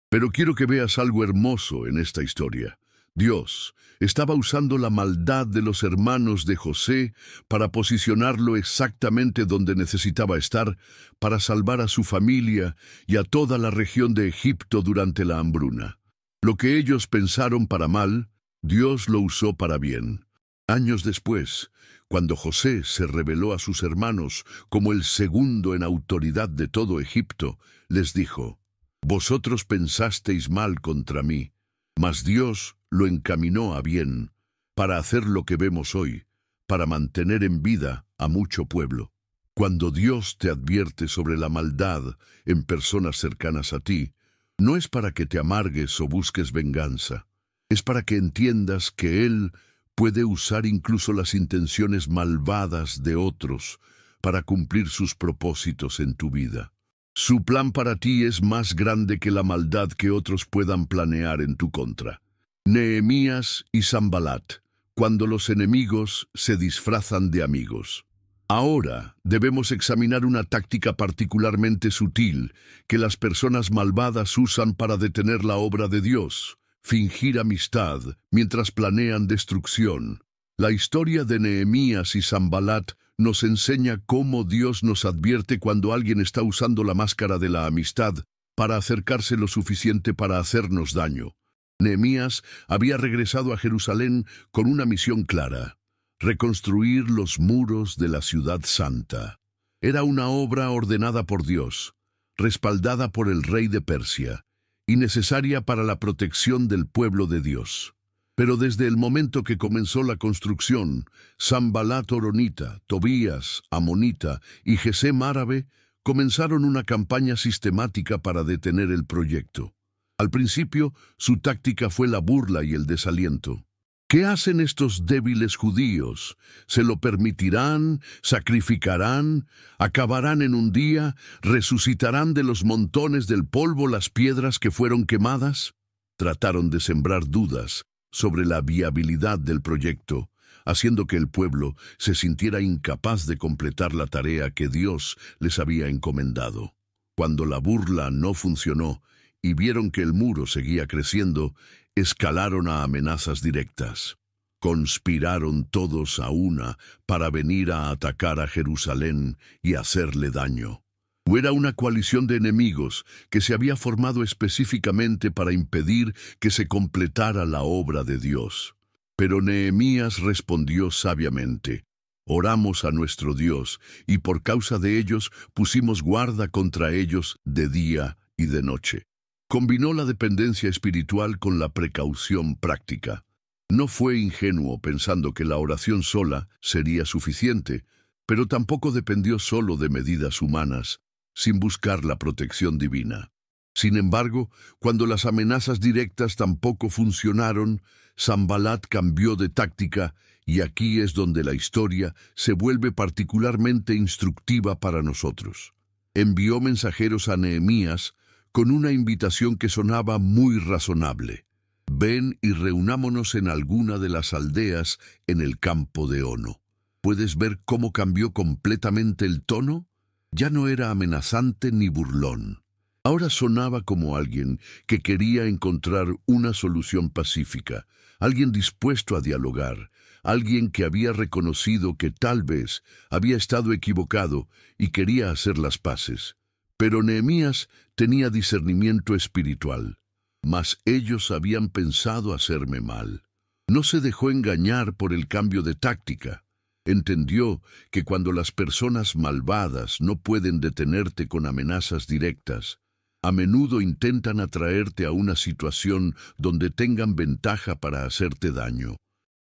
[SPEAKER 1] Pero quiero que veas algo hermoso en esta historia. Dios estaba usando la maldad de los hermanos de José para posicionarlo exactamente donde necesitaba estar para salvar a su familia y a toda la región de Egipto durante la hambruna. Lo que ellos pensaron para mal, Dios lo usó para bien. Años después, cuando José se reveló a sus hermanos como el segundo en autoridad de todo Egipto, les dijo: «Vosotros pensasteis mal contra mí, mas Dios lo encaminó a bien, para hacer lo que vemos hoy, para mantener en vida a mucho pueblo». Cuando Dios te advierte sobre la maldad en personas cercanas a ti, no es para que te amargues o busques venganza, es para que entiendas que Él puede usar incluso las intenciones malvadas de otros para cumplir sus propósitos en tu vida. Su plan para ti es más grande que la maldad que otros puedan planear en tu contra. Nehemías y Sanbalat, cuando los enemigos se disfrazan de amigos. Ahora debemos examinar una táctica particularmente sutil que las personas malvadas usan para detener la obra de Dios: fingir amistad mientras planean destrucción. La historia de Nehemías y Sanbalat nos enseña cómo Dios nos advierte cuando alguien está usando la máscara de la amistad para acercarse lo suficiente para hacernos daño. Nehemías había regresado a Jerusalén con una misión clara: reconstruir los muros de la ciudad santa. Era una obra ordenada por Dios, respaldada por el rey de Persia, y necesaria para la protección del pueblo de Dios. Pero desde el momento que comenzó la construcción, Sanbalat horonita, Tobías amonita y Gesem árabe comenzaron una campaña sistemática para detener el proyecto. Al principio, su táctica fue la burla y el desaliento. ¿Qué hacen estos débiles judíos? ¿Se lo permitirán? ¿Sacrificarán? ¿Acabarán en un día? ¿Resucitarán de los montones del polvo las piedras que fueron quemadas? Trataron de sembrar dudas, sobre la viabilidad del proyecto, haciendo que el pueblo se sintiera incapaz de completar la tarea que Dios les había encomendado. Cuando la burla no funcionó y vieron que el muro seguía creciendo, escalaron a amenazas directas. Conspiraron todos a una para venir a atacar a Jerusalén y hacerle daño. Era una coalición de enemigos que se había formado específicamente para impedir que se completara la obra de Dios. Pero Nehemías respondió sabiamente: oramos a nuestro Dios, y por causa de ellos pusimos guarda contra ellos de día y de noche. Combinó la dependencia espiritual con la precaución práctica. No fue ingenuo pensando que la oración sola sería suficiente, pero tampoco dependió solo de medidas humanas, sin buscar la protección divina. Sin embargo, cuando las amenazas directas tampoco funcionaron, Sanbalat cambió de táctica, y aquí es donde la historia se vuelve particularmente instructiva para nosotros. Envió mensajeros a Nehemías con una invitación que sonaba muy razonable: ven y reunámonos en alguna de las aldeas en el campo de Ono. ¿Puedes ver cómo cambió completamente el tono? Ya no era amenazante ni burlón. Ahora sonaba como alguien que quería encontrar una solución pacífica, alguien dispuesto a dialogar, alguien que había reconocido que tal vez había estado equivocado y quería hacer las paces. Pero Nehemías tenía discernimiento espiritual. Mas ellos habían pensado hacerme mal. No se dejó engañar por el cambio de táctica. Entendió que cuando las personas malvadas no pueden detenerte con amenazas directas, a menudo intentan atraerte a una situación donde tengan ventaja para hacerte daño.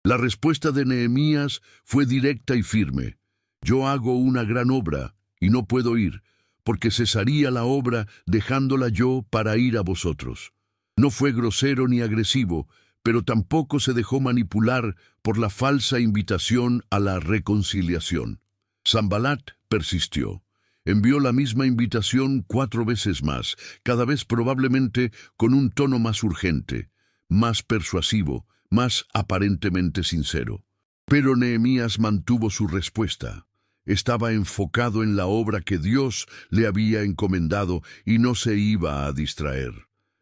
[SPEAKER 1] La respuesta de Nehemías fue directa y firme: yo hago una gran obra y no puedo ir, porque cesaría la obra dejándola yo para ir a vosotros. No fue grosero ni agresivo, pero tampoco se dejó manipular por la falsa invitación a la reconciliación. Sanbalat persistió. Envió la misma invitación 4 veces más, cada vez probablemente con un tono más urgente, más persuasivo, más aparentemente sincero. Pero Nehemías mantuvo su respuesta. Estaba enfocado en la obra que Dios le había encomendado y no se iba a distraer.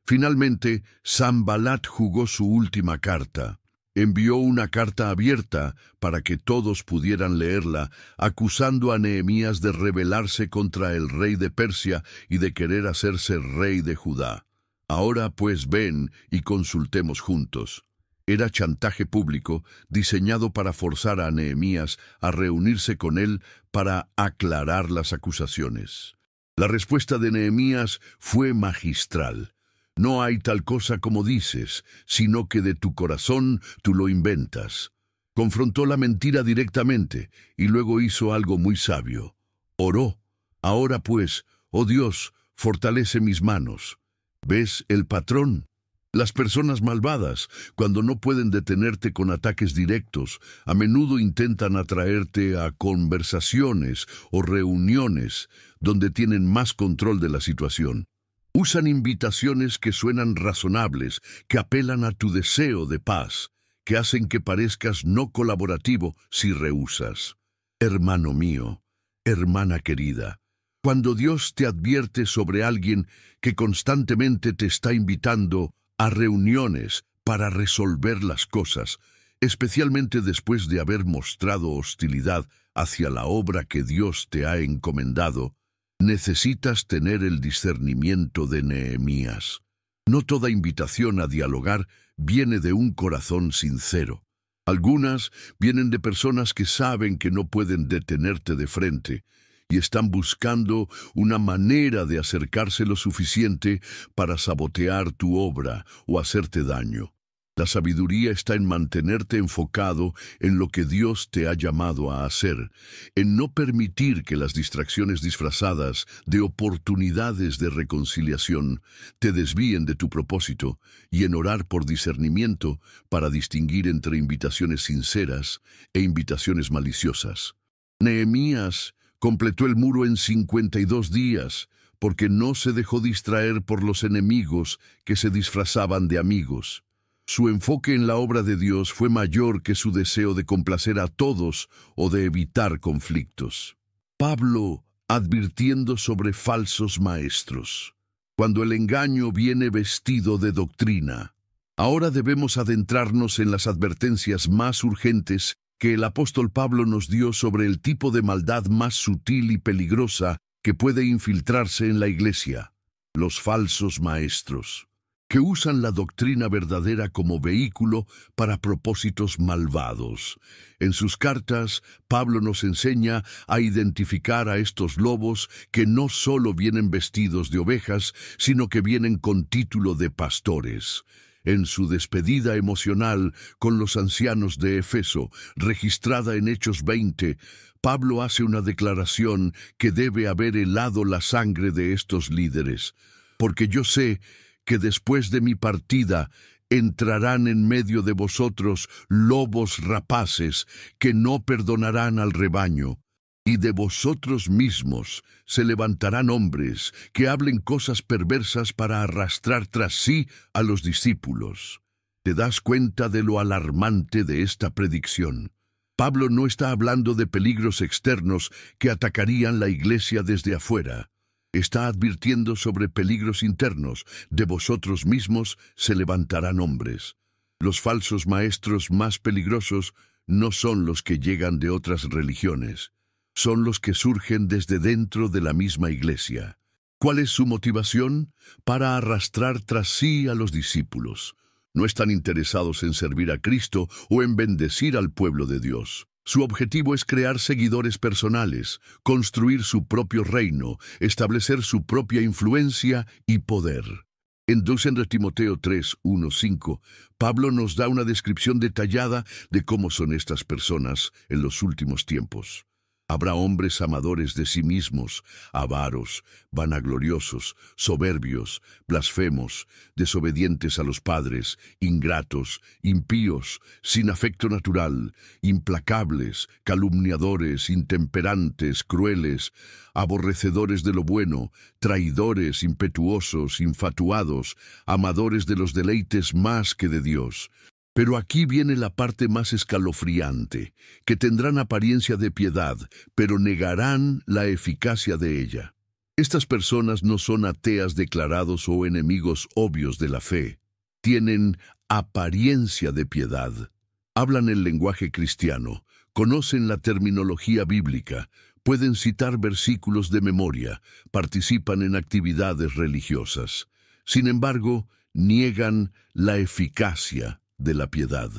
[SPEAKER 1] Finalmente, Sanbalat jugó su última carta. Envió una carta abierta para que todos pudieran leerla, acusando a Nehemías de rebelarse contra el rey de Persia y de querer hacerse rey de Judá. Ahora pues ven y consultemos juntos. Era chantaje público diseñado para forzar a Nehemías a reunirse con él para aclarar las acusaciones. La respuesta de Nehemías fue magistral. No hay tal cosa como dices, sino que de tu corazón tú lo inventas. Confrontó la mentira directamente y luego hizo algo muy sabio. Oró. Ahora pues, oh Dios, fortalece mis manos. ¿Ves el patrón? Las personas malvadas, cuando no pueden detenerte con ataques directos, a menudo intentan atraerte a conversaciones o reuniones donde tienen más control de la situación. Usan invitaciones que suenan razonables, que apelan a tu deseo de paz, que hacen que parezcas no colaborativo si rehusas. Hermano mío, hermana querida, cuando Dios te advierte sobre alguien que constantemente te está invitando a reuniones para resolver las cosas, especialmente después de haber mostrado hostilidad hacia la obra que Dios te ha encomendado, necesitas tener el discernimiento de Nehemías. No toda invitación a dialogar viene de un corazón sincero. Algunas vienen de personas que saben que no pueden detenerte de frente y están buscando una manera de acercarse lo suficiente para sabotear tu obra o hacerte daño. La sabiduría está en mantenerte enfocado en lo que Dios te ha llamado a hacer, en no permitir que las distracciones disfrazadas de oportunidades de reconciliación te desvíen de tu propósito y en orar por discernimiento para distinguir entre invitaciones sinceras e invitaciones maliciosas. Nehemías completó el muro en 52 días porque no se dejó distraer por los enemigos que se disfrazaban de amigos. Su enfoque en la obra de Dios fue mayor que su deseo de complacer a todos o de evitar conflictos. Pablo advirtiendo sobre falsos maestros. Cuando el engaño viene vestido de doctrina. Ahora debemos adentrarnos en las advertencias más urgentes que el apóstol Pablo nos dio sobre el tipo de maldad más sutil y peligrosa que puede infiltrarse en la iglesia: los falsos maestros, que usan la doctrina verdadera como vehículo para propósitos malvados. En sus cartas, Pablo nos enseña a identificar a estos lobos que no solo vienen vestidos de ovejas, sino que vienen con título de pastores. En su despedida emocional con los ancianos de Efeso, registrada en Hechos 20, Pablo hace una declaración que debe haber helado la sangre de estos líderes, porque yo sé que después de mi partida entrarán en medio de vosotros lobos rapaces que no perdonarán al rebaño. Y de vosotros mismos se levantarán hombres que hablen cosas perversas para arrastrar tras sí a los discípulos. ¿Te das cuenta de lo alarmante de esta predicción? Pablo no está hablando de peligros externos que atacarían la iglesia desde afuera. Está advirtiendo sobre peligros internos. De vosotros mismos se levantarán hombres. Los falsos maestros más peligrosos no son los que llegan de otras religiones. Son los que surgen desde dentro de la misma iglesia. ¿Cuál es su motivación? Para arrastrar tras sí a los discípulos. No están interesados en servir a Cristo o en bendecir al pueblo de Dios. Su objetivo es crear seguidores personales, construir su propio reino, establecer su propia influencia y poder. En 2 Timoteo 3, 1, 5, Pablo nos da una descripción detallada de cómo son estas personas en los últimos tiempos. Habrá hombres amadores de sí mismos, avaros, vanagloriosos, soberbios, blasfemos, desobedientes a los padres, ingratos, impíos, sin afecto natural, implacables, calumniadores, intemperantes, crueles, aborrecedores de lo bueno, traidores, impetuosos, infatuados, amadores de los deleites más que de Dios. Pero aquí viene la parte más escalofriante, que tendrán apariencia de piedad, pero negarán la eficacia de ella. Estas personas no son ateas declarados o enemigos obvios de la fe. Tienen apariencia de piedad. Hablan el lenguaje cristiano, conocen la terminología bíblica, pueden citar versículos de memoria, participan en actividades religiosas. Sin embargo, niegan la eficacia de la piedad.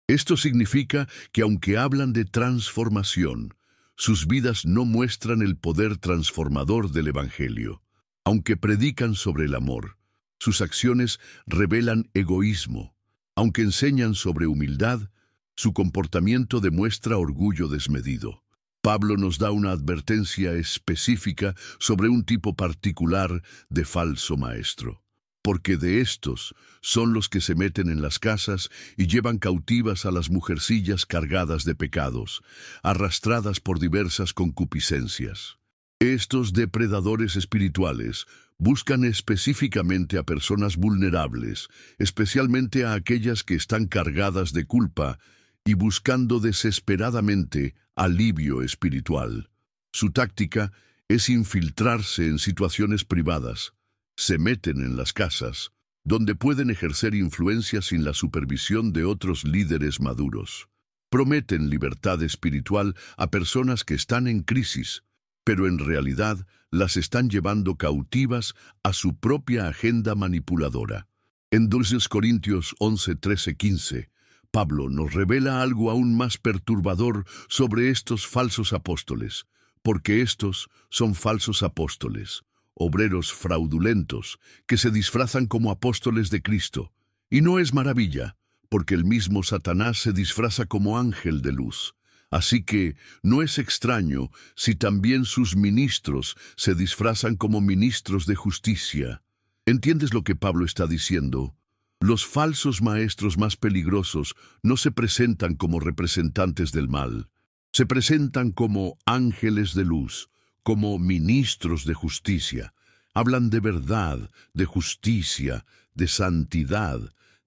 [SPEAKER 1] Esto significa que aunque hablan de transformación, sus vidas no muestran el poder transformador del Evangelio. Aunque predican sobre el amor, sus acciones revelan egoísmo. Aunque enseñan sobre humildad, su comportamiento demuestra orgullo desmedido. Pablo nos da una advertencia específica sobre un tipo particular de falso maestro. Porque de estos son los que se meten en las casas y llevan cautivas a las mujercillas cargadas de pecados, arrastradas por diversas concupiscencias. Estos depredadores espirituales buscan específicamente a personas vulnerables, especialmente a aquellas que están cargadas de culpa y buscando desesperadamente alivio espiritual. Su táctica es infiltrarse en situaciones privadas. Se meten en las casas, donde pueden ejercer influencia sin la supervisión de otros líderes maduros. Prometen libertad espiritual a personas que están en crisis, pero en realidad las están llevando cautivas a su propia agenda manipuladora. En 2 Corintios 11, 13, 15, Pablo nos revela algo aún más perturbador sobre estos falsos apóstoles, porque estos son falsos apóstoles, obreros fraudulentos que se disfrazan como apóstoles de Cristo. Y no es maravilla, porque el mismo Satanás se disfraza como ángel de luz. Así que no es extraño si también sus ministros se disfrazan como ministros de justicia. ¿Entiendes lo que Pablo está diciendo? Los falsos maestros más peligrosos no se presentan como representantes del mal. Se presentan como ángeles de luz, como ministros de justicia. Hablan de verdad, de justicia, de santidad,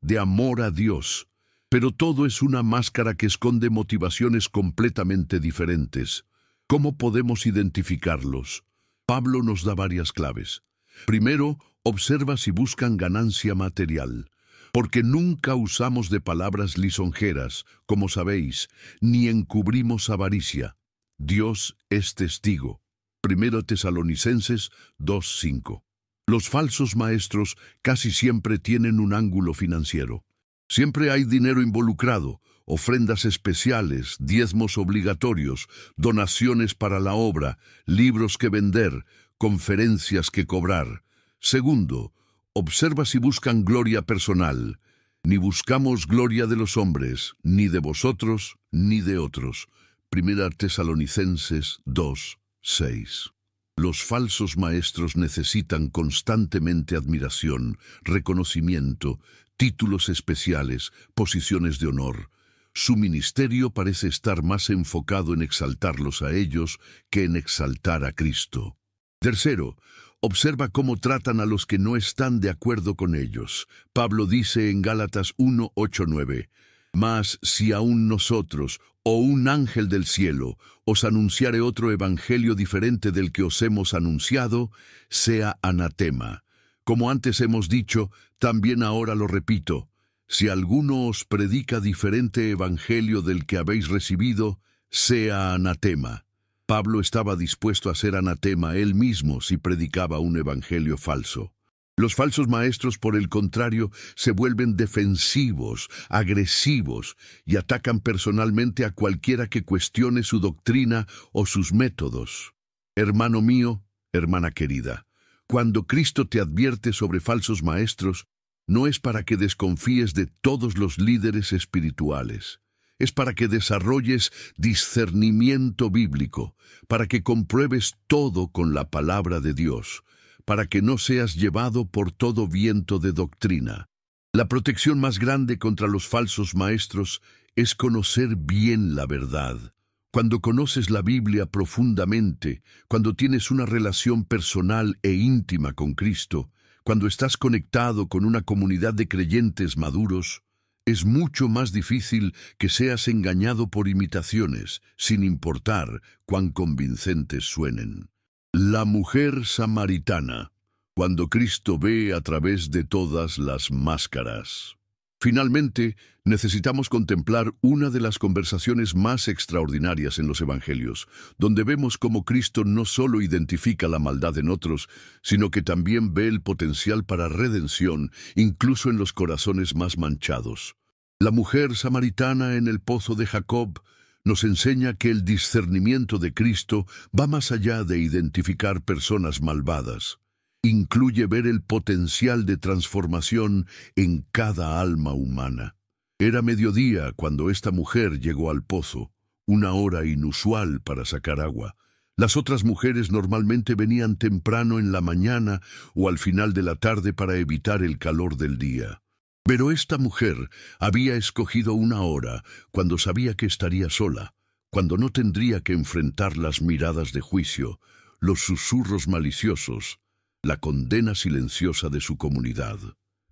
[SPEAKER 1] de amor a Dios. Pero todo es una máscara que esconde motivaciones completamente diferentes. ¿Cómo podemos identificarlos? Pablo nos da varias claves. Primero, observa si buscan ganancia material, porque nunca usamos de palabras lisonjeras, como sabéis, ni encubrimos avaricia. Dios es testigo. 1 Tesalonicenses 2:5. Los falsos maestros casi siempre tienen un ángulo financiero. Siempre hay dinero involucrado, ofrendas especiales, diezmos obligatorios, donaciones para la obra, libros que vender, conferencias que cobrar. Segundo, observa si buscan gloria personal. Ni buscamos gloria de los hombres, ni de vosotros, ni de otros. 1 Tesalonicenses 2:6. Los falsos maestros necesitan constantemente admiración, reconocimiento, títulos especiales, posiciones de honor. Su ministerio parece estar más enfocado en exaltarlos a ellos que en exaltar a Cristo. Tercero, observa cómo tratan a los que no están de acuerdo con ellos. Pablo dice en Gálatas 1:8-9, «Mas si aún nosotros, o un ángel del cielo, os anunciare otro evangelio diferente del que os hemos anunciado, sea anatema. Como antes hemos dicho, también ahora lo repito, si alguno os predica diferente evangelio del que habéis recibido, sea anatema». Pablo estaba dispuesto a ser anatema él mismo si predicaba un evangelio falso. Los falsos maestros, por el contrario, se vuelven defensivos, agresivos y atacan personalmente a cualquiera que cuestione su doctrina o sus métodos. Hermano mío, hermana querida, cuando Cristo te advierte sobre falsos maestros, no es para que desconfíes de todos los líderes espirituales. Es para que desarrolles discernimiento bíblico, para que compruebes todo con la palabra de Dios, para que no seas llevado por todo viento de doctrina. La protección más grande contra los falsos maestros es conocer bien la verdad. Cuando conoces la Biblia profundamente, cuando tienes una relación personal e íntima con Cristo, cuando estás conectado con una comunidad de creyentes maduros, es mucho más difícil que seas engañado por imitaciones, sin importar cuán convincentes suenen. La mujer samaritana, cuando Cristo ve a través de todas las máscaras. Finalmente, necesitamos contemplar una de las conversaciones más extraordinarias en los Evangelios, donde vemos cómo Cristo no solo identifica la maldad en otros, sino que también ve el potencial para redención, incluso en los corazones más manchados. La mujer samaritana en el pozo de Jacob nos enseña que el discernimiento de Cristo va más allá de identificar personas malvadas. Incluye ver el potencial de transformación en cada alma humana. Era mediodía cuando esta mujer llegó al pozo, una hora inusual para sacar agua. Las otras mujeres normalmente venían temprano en la mañana o al final de la tarde para evitar el calor del día. Pero esta mujer había escogido una hora cuando sabía que estaría sola, cuando no tendría que enfrentar las miradas de juicio, los susurros maliciosos, la condena silenciosa de su comunidad.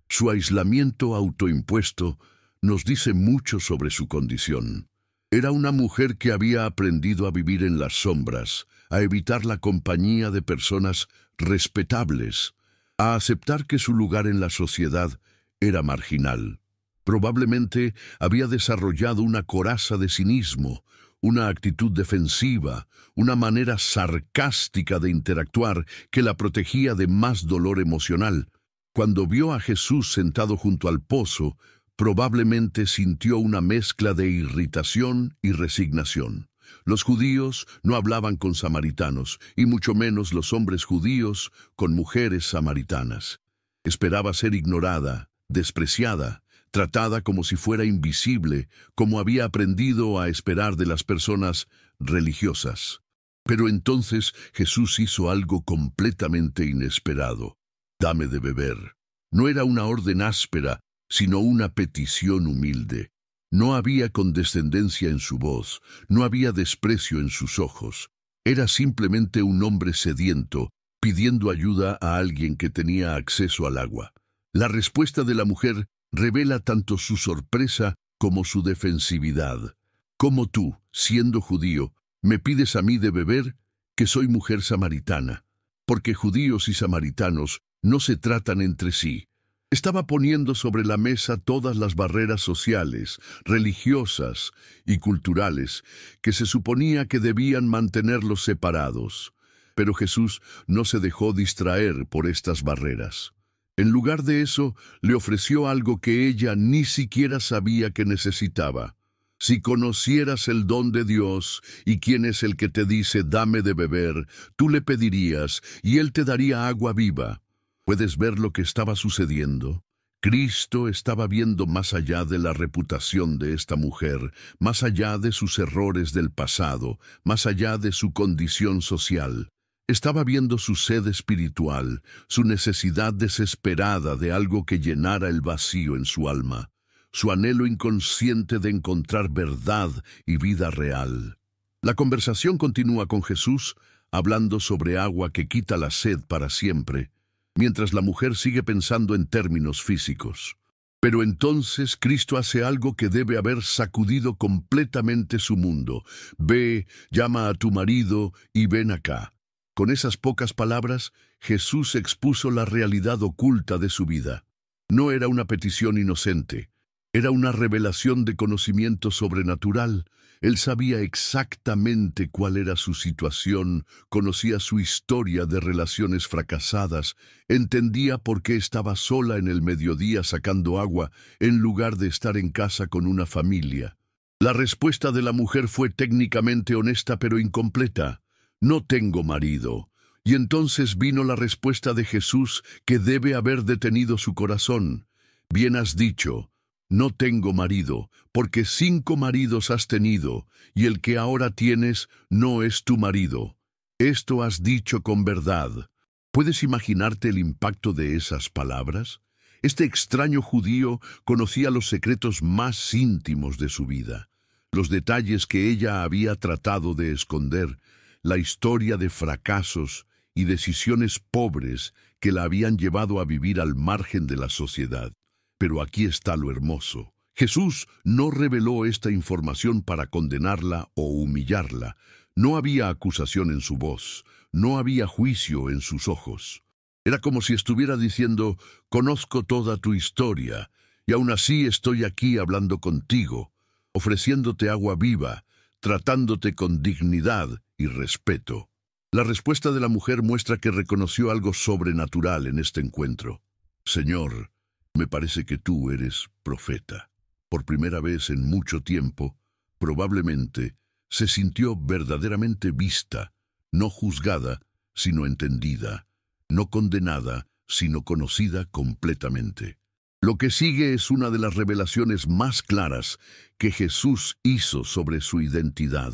[SPEAKER 1] Su aislamiento autoimpuesto nos dice mucho sobre su condición. Era una mujer que había aprendido a vivir en las sombras, a evitar la compañía de personas respetables, a aceptar que su lugar en la sociedad era marginal. Probablemente había desarrollado una coraza de cinismo, una actitud defensiva, una manera sarcástica de interactuar que la protegía de más dolor emocional. Cuando vio a Jesús sentado junto al pozo, probablemente sintió una mezcla de irritación y resignación. Los judíos no hablaban con samaritanos, y mucho menos los hombres judíos con mujeres samaritanas. Esperaba ser ignorada, despreciada, tratada como si fuera invisible, como había aprendido a esperar de las personas religiosas. Pero entonces Jesús hizo algo completamente inesperado. «Dame de beber». No era una orden áspera, sino una petición humilde. No había condescendencia en su voz, no había desprecio en sus ojos. Era simplemente un hombre sediento, pidiendo ayuda a alguien que tenía acceso al agua. La respuesta de la mujer revela tanto su sorpresa como su defensividad. «¿Cómo tú, siendo judío, me pides a mí de beber, que soy mujer samaritana?» Porque judíos y samaritanos no se tratan entre sí. Estaba poniendo sobre la mesa todas las barreras sociales, religiosas y culturales que se suponía que debían mantenerlos separados. Pero Jesús no se dejó distraer por estas barreras. En lugar de eso, le ofreció algo que ella ni siquiera sabía que necesitaba. Si conocieras el don de Dios y quién es el que te dice «dame de beber», tú le pedirías y Él te daría agua viva. ¿Puedes ver lo que estaba sucediendo? Cristo estaba viendo más allá de la reputación de esta mujer, más allá de sus errores del pasado, más allá de su condición social. Estaba viendo su sed espiritual, su necesidad desesperada de algo que llenara el vacío en su alma, su anhelo inconsciente de encontrar verdad y vida real. La conversación continúa con Jesús, hablando sobre agua que quita la sed para siempre, mientras la mujer sigue pensando en términos físicos. Pero entonces Cristo hace algo que debe haber sacudido completamente su mundo. «Ve, llama a tu marido y ven acá». Con esas pocas palabras, Jesús expuso la realidad oculta de su vida. No era una petición inocente, era una revelación de conocimiento sobrenatural. Él sabía exactamente cuál era su situación, conocía su historia de relaciones fracasadas, entendía por qué estaba sola en el mediodía sacando agua en lugar de estar en casa con una familia. La respuesta de la mujer fue técnicamente honesta pero incompleta. «No tengo marido». Y entonces vino la respuesta de Jesús que debe haber detenido su corazón. «Bien has dicho, no tengo marido, porque 5 maridos has tenido, y el que ahora tienes no es tu marido. Esto has dicho con verdad». ¿Puedes imaginarte el impacto de esas palabras? Este extraño judío conocía los secretos más íntimos de su vida, los detalles que ella había tratado de esconder, la historia de fracasos y decisiones pobres que la habían llevado a vivir al margen de la sociedad. Pero aquí está lo hermoso. Jesús no reveló esta información para condenarla o humillarla. No había acusación en su voz, no había juicio en sus ojos. Era como si estuviera diciendo: «Conozco toda tu historia, y aún así estoy aquí hablando contigo, ofreciéndote agua viva, tratándote con dignidad y respeto». La respuesta de la mujer muestra que reconoció algo sobrenatural en este encuentro. «Señor, me parece que tú eres profeta». Por primera vez en mucho tiempo, probablemente, se sintió verdaderamente vista, no juzgada, sino entendida, no condenada, sino conocida completamente. Lo que sigue es una de las revelaciones más claras que Jesús hizo sobre su identidad.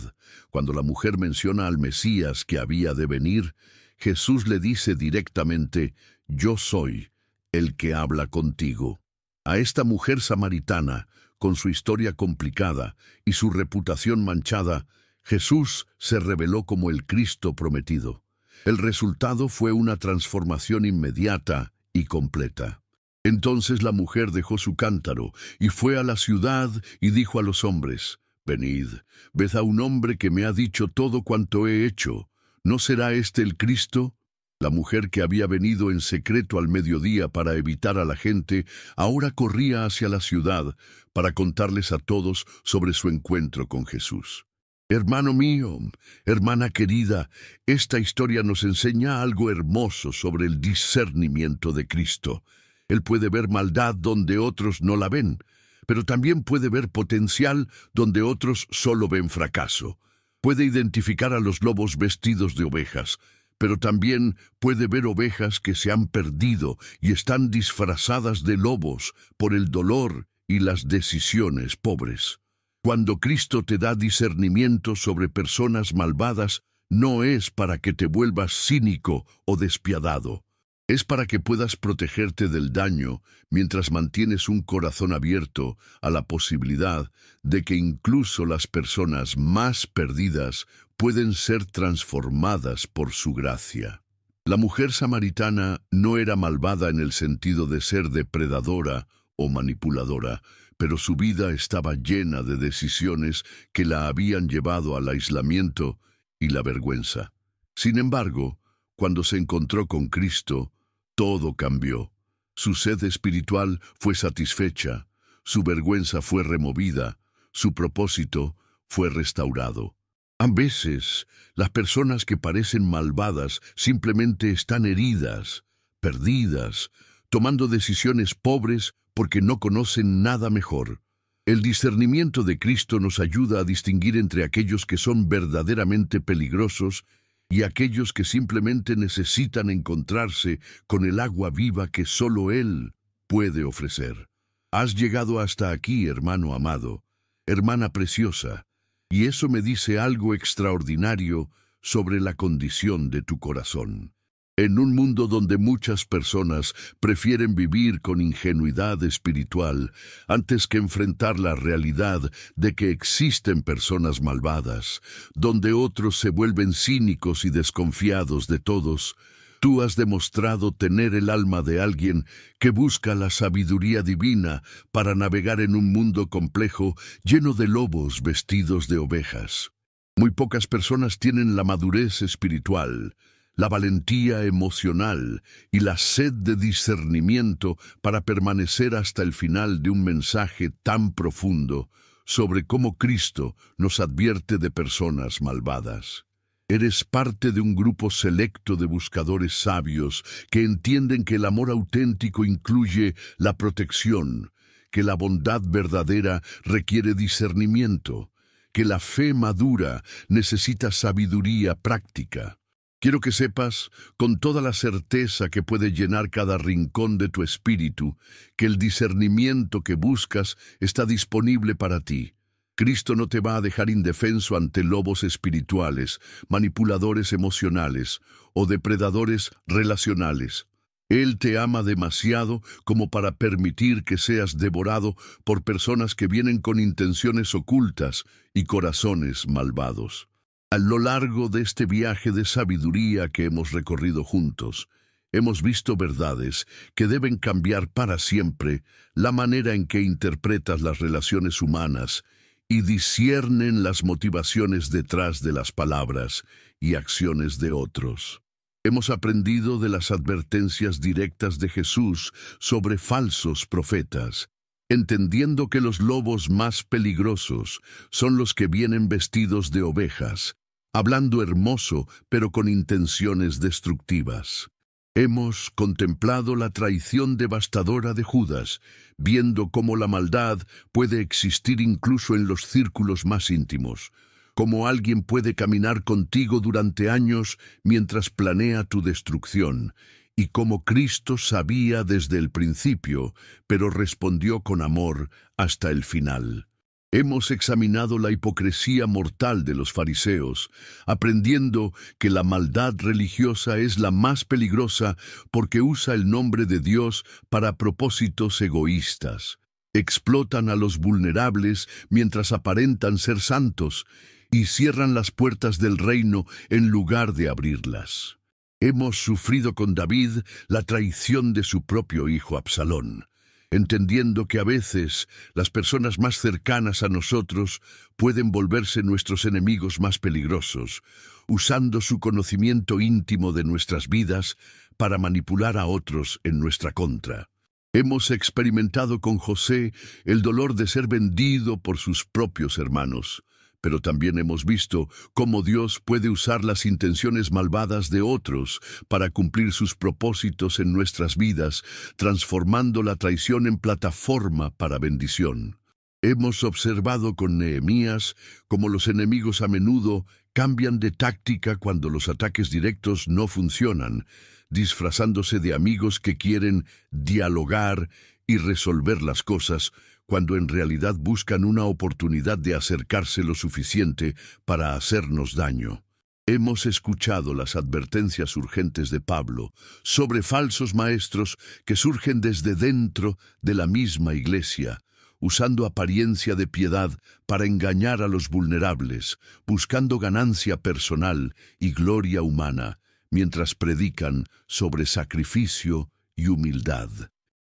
[SPEAKER 1] Cuando la mujer menciona al Mesías que había de venir, Jesús le dice directamente: «Yo soy el que habla contigo». A esta mujer samaritana, con su historia complicada y su reputación manchada, Jesús se reveló como el Cristo prometido. El resultado fue una transformación inmediata y completa. Entonces la mujer dejó su cántaro y fue a la ciudad y dijo a los hombres: «Venid, ved a un hombre que me ha dicho todo cuanto he hecho. ¿No será este el Cristo?». La mujer, que había venido en secreto al mediodía para evitar a la gente, ahora corría hacia la ciudad para contarles a todos sobre su encuentro con Jesús. Hermano mío, hermana querida, esta historia nos enseña algo hermoso sobre el discernimiento de Cristo. Él puede ver maldad donde otros no la ven, pero también puede ver potencial donde otros solo ven fracaso. Puede identificar a los lobos vestidos de ovejas, pero también puede ver ovejas que se han perdido y están disfrazadas de lobos por el dolor y las decisiones pobres. Cuando Cristo te da discernimiento sobre personas malvadas, no es para que te vuelvas cínico o despiadado. Es para que puedas protegerte del daño mientras mantienes un corazón abierto a la posibilidad de que incluso las personas más perdidas pueden ser transformadas por su gracia. La mujer samaritana no era malvada en el sentido de ser depredadora o manipuladora, pero su vida estaba llena de decisiones que la habían llevado al aislamiento y la vergüenza. Sin embargo, cuando se encontró con Cristo, todo cambió. Su sed espiritual fue satisfecha, su vergüenza fue removida, su propósito fue restaurado. A veces, las personas que parecen malvadas simplemente están heridas, perdidas, tomando decisiones pobres porque no conocen nada mejor. El discernimiento de Cristo nos ayuda a distinguir entre aquellos que son verdaderamente peligrosos y aquellos que simplemente necesitan encontrarse con el agua viva que solo Él puede ofrecer. Has llegado hasta aquí, hermano amado, hermana preciosa, y eso me dice algo extraordinario sobre la condición de tu corazón. En un mundo donde muchas personas prefieren vivir con ingenuidad espiritual antes que enfrentar la realidad de que existen personas malvadas, donde otros se vuelven cínicos y desconfiados de todos, tú has demostrado tener el alma de alguien que busca la sabiduría divina para navegar en un mundo complejo lleno de lobos vestidos de ovejas. Muy pocas personas tienen la madurez espiritual, la valentía emocional y la sed de discernimiento para permanecer hasta el final de un mensaje tan profundo sobre cómo Cristo nos advierte de personas malvadas. Eres parte de un grupo selecto de buscadores sabios que entienden que el amor auténtico incluye la protección, que la bondad verdadera requiere discernimiento, que la fe madura necesita sabiduría práctica. Quiero que sepas, con toda la certeza que puede llenar cada rincón de tu espíritu, que el discernimiento que buscas está disponible para ti. Cristo no te va a dejar indefenso ante lobos espirituales, manipuladores emocionales o depredadores relacionales. Él te ama demasiado como para permitir que seas devorado por personas que vienen con intenciones ocultas y corazones malvados. A lo largo de este viaje de sabiduría que hemos recorrido juntos, hemos visto verdades que deben cambiar para siempre la manera en que interpretas las relaciones humanas y disciernen las motivaciones detrás de las palabras y acciones de otros. Hemos aprendido de las advertencias directas de Jesús sobre falsos profetas, entendiendo que los lobos más peligrosos son los que vienen vestidos de ovejas, hablando hermoso, pero con intenciones destructivas. Hemos contemplado la traición devastadora de Judas, viendo cómo la maldad puede existir incluso en los círculos más íntimos, cómo alguien puede caminar contigo durante años mientras planea tu destrucción, y cómo Cristo sabía desde el principio, pero respondió con amor hasta el final. Hemos examinado la hipocresía mortal de los fariseos, aprendiendo que la maldad religiosa es la más peligrosa porque usa el nombre de Dios para propósitos egoístas. Explotan a los vulnerables mientras aparentan ser santos y cierran las puertas del reino en lugar de abrirlas. Hemos sufrido con David la traición de su propio hijo Absalón, entendiendo que a veces las personas más cercanas a nosotros pueden volverse nuestros enemigos más peligrosos, usando su conocimiento íntimo de nuestras vidas para manipular a otros en nuestra contra. Hemos experimentado con José el dolor de ser vendido por sus propios hermanos, pero también hemos visto cómo Dios puede usar las intenciones malvadas de otros para cumplir sus propósitos en nuestras vidas, transformando la traición en plataforma para bendición. Hemos observado con Nehemías cómo los enemigos a menudo cambian de táctica cuando los ataques directos no funcionan, disfrazándose de amigos que quieren dialogar y resolver las cosas, cuando en realidad buscan una oportunidad de acercarse lo suficiente para hacernos daño. Hemos escuchado las advertencias urgentes de Pablo sobre falsos maestros que surgen desde dentro de la misma iglesia, usando apariencia de piedad para engañar a los vulnerables, buscando ganancia personal y gloria humana, mientras predican sobre sacrificio y humildad.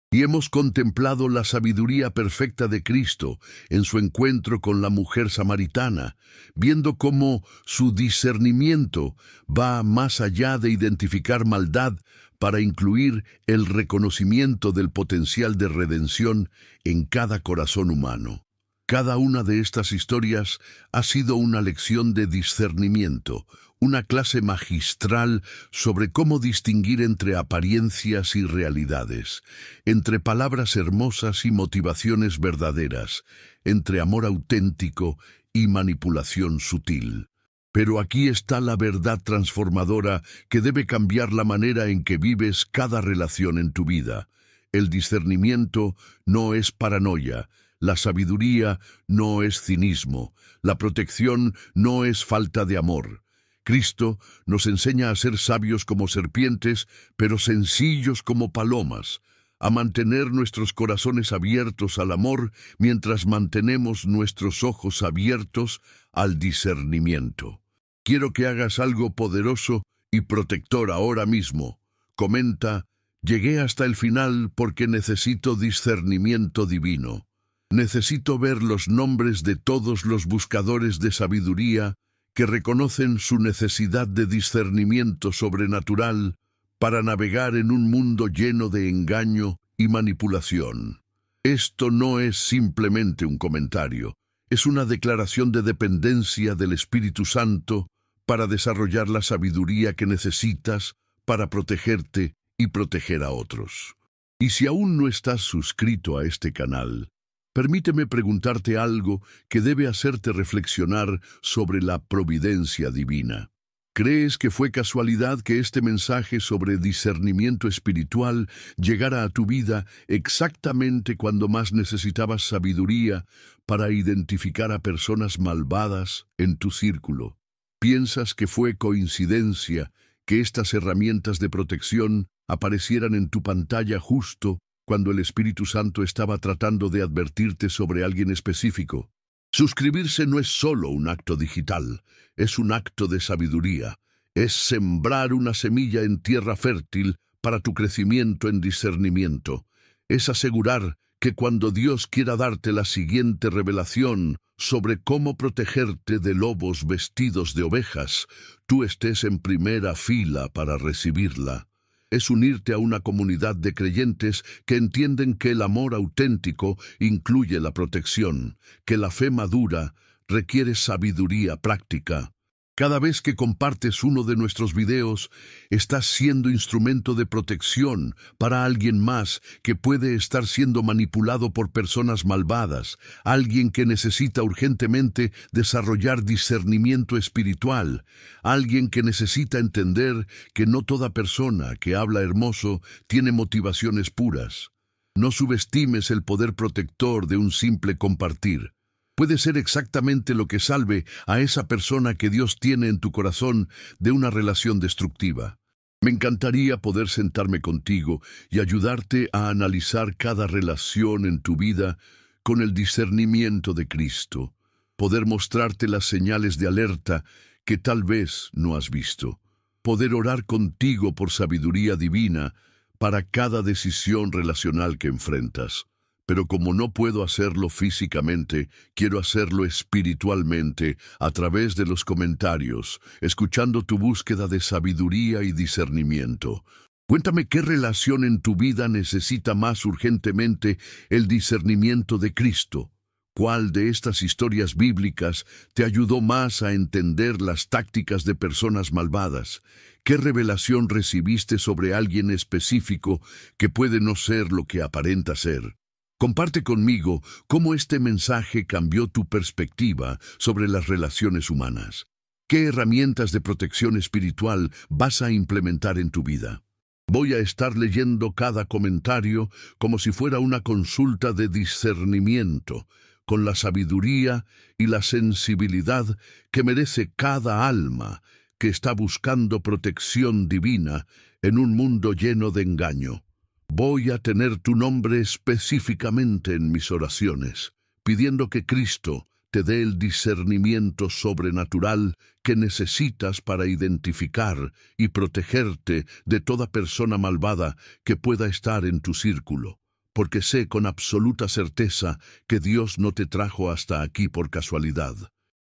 [SPEAKER 1] Y hemos contemplado la sabiduría perfecta de Cristo en su encuentro con la mujer samaritana, viendo cómo su discernimiento va más allá de identificar maldad para incluir el reconocimiento del potencial de redención en cada corazón humano. Cada una de estas historias ha sido una lección de discernimiento, una clase magistral sobre cómo distinguir entre apariencias y realidades, entre palabras hermosas y motivaciones verdaderas, entre amor auténtico y manipulación sutil. Pero aquí está la verdad transformadora que debe cambiar la manera en que vives cada relación en tu vida. El discernimiento no es paranoia. La sabiduría no es cinismo, la protección no es falta de amor. Cristo nos enseña a ser sabios como serpientes, pero sencillos como palomas, a mantener nuestros corazones abiertos al amor mientras mantenemos nuestros ojos abiertos al discernimiento. Quiero que hagas algo poderoso y protector ahora mismo. Comenta: llegué hasta el final porque necesito discernimiento divino. Necesito ver los nombres de todos los buscadores de sabiduría que reconocen su necesidad de discernimiento sobrenatural para navegar en un mundo lleno de engaño y manipulación. Esto no es simplemente un comentario, es una declaración de dependencia del Espíritu Santo para desarrollar la sabiduría que necesitas para protegerte y proteger a otros. Y si aún no estás suscrito a este canal, permíteme preguntarte algo que debe hacerte reflexionar sobre la providencia divina. ¿Crees que fue casualidad que este mensaje sobre discernimiento espiritual llegara a tu vida exactamente cuando más necesitabas sabiduría para identificar a personas malvadas en tu círculo? ¿Piensas que fue coincidencia que estas herramientas de protección aparecieran en tu pantalla justo cuando el Espíritu Santo estaba tratando de advertirte sobre alguien específico? Suscribirse no es solo un acto digital, es un acto de sabiduría. Es sembrar una semilla en tierra fértil para tu crecimiento en discernimiento. Es asegurar que cuando Dios quiera darte la siguiente revelación sobre cómo protegerte de lobos vestidos de ovejas, tú estés en primera fila para recibirla. Es unirte a una comunidad de creyentes que entienden que el amor auténtico incluye la protección, que la fe madura requiere sabiduría práctica. Cada vez que compartes uno de nuestros videos, estás siendo instrumento de protección para alguien más que puede estar siendo manipulado por personas malvadas, alguien que necesita urgentemente desarrollar discernimiento espiritual, alguien que necesita entender que no toda persona que habla hermoso tiene motivaciones puras. No subestimes el poder protector de un simple compartir. Puede ser exactamente lo que salve a esa persona que Dios tiene en tu corazón de una relación destructiva. Me encantaría poder sentarme contigo y ayudarte a analizar cada relación en tu vida con el discernimiento de Cristo, poder mostrarte las señales de alerta que tal vez no has visto, poder orar contigo por sabiduría divina para cada decisión relacional que enfrentas. Pero como no puedo hacerlo físicamente, quiero hacerlo espiritualmente a través de los comentarios, escuchando tu búsqueda de sabiduría y discernimiento. Cuéntame qué relación en tu vida necesita más urgentemente el discernimiento de Cristo. ¿Cuál de estas historias bíblicas te ayudó más a entender las tácticas de personas malvadas? ¿Qué revelación recibiste sobre alguien específico que puede no ser lo que aparenta ser? Comparte conmigo cómo este mensaje cambió tu perspectiva sobre las relaciones humanas. ¿Qué herramientas de protección espiritual vas a implementar en tu vida? Voy a estar leyendo cada comentario como si fuera una consulta de discernimiento, con la sabiduría y la sensibilidad que merece cada alma que está buscando protección divina en un mundo lleno de engaño. Voy a tener tu nombre específicamente en mis oraciones, pidiendo que Cristo te dé el discernimiento sobrenatural que necesitas para identificar y protegerte de toda persona malvada que pueda estar en tu círculo. porque sé con absoluta certeza que Dios no te trajo hasta aquí por casualidad.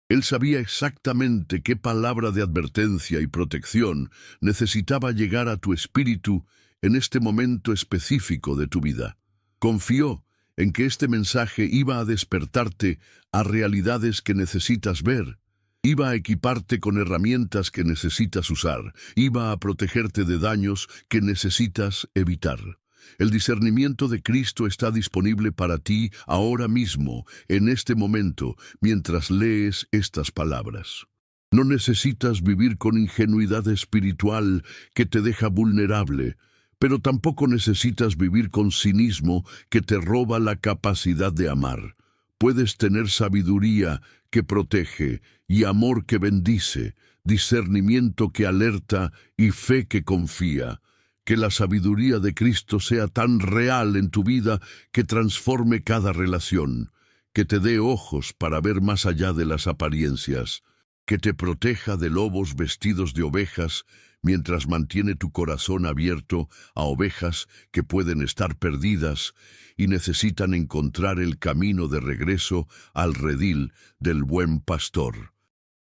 [SPEAKER 1] Él sabía exactamente qué palabra de advertencia y protección necesitaba llegar a tu espíritu en este momento específico de tu vida. Confió en que este mensaje iba a despertarte a realidades que necesitas ver, iba a equiparte con herramientas que necesitas usar, iba a protegerte de daños que necesitas evitar. El discernimiento de Cristo está disponible para ti ahora mismo, en este momento, mientras lees estas palabras. No necesitas vivir con ingenuidad espiritual que te deja vulnerable, pero tampoco necesitas vivir con cinismo que te roba la capacidad de amar. Puedes tener sabiduría que protege y amor que bendice, discernimiento que alerta y fe que confía. Que la sabiduría de Cristo sea tan real en tu vida que transforme cada relación, que te dé ojos para ver más allá de las apariencias, que te proteja de lobos vestidos de ovejas mientras mantiene tu corazón abierto a ovejas que pueden estar perdidas y necesitan encontrar el camino de regreso al redil del buen pastor.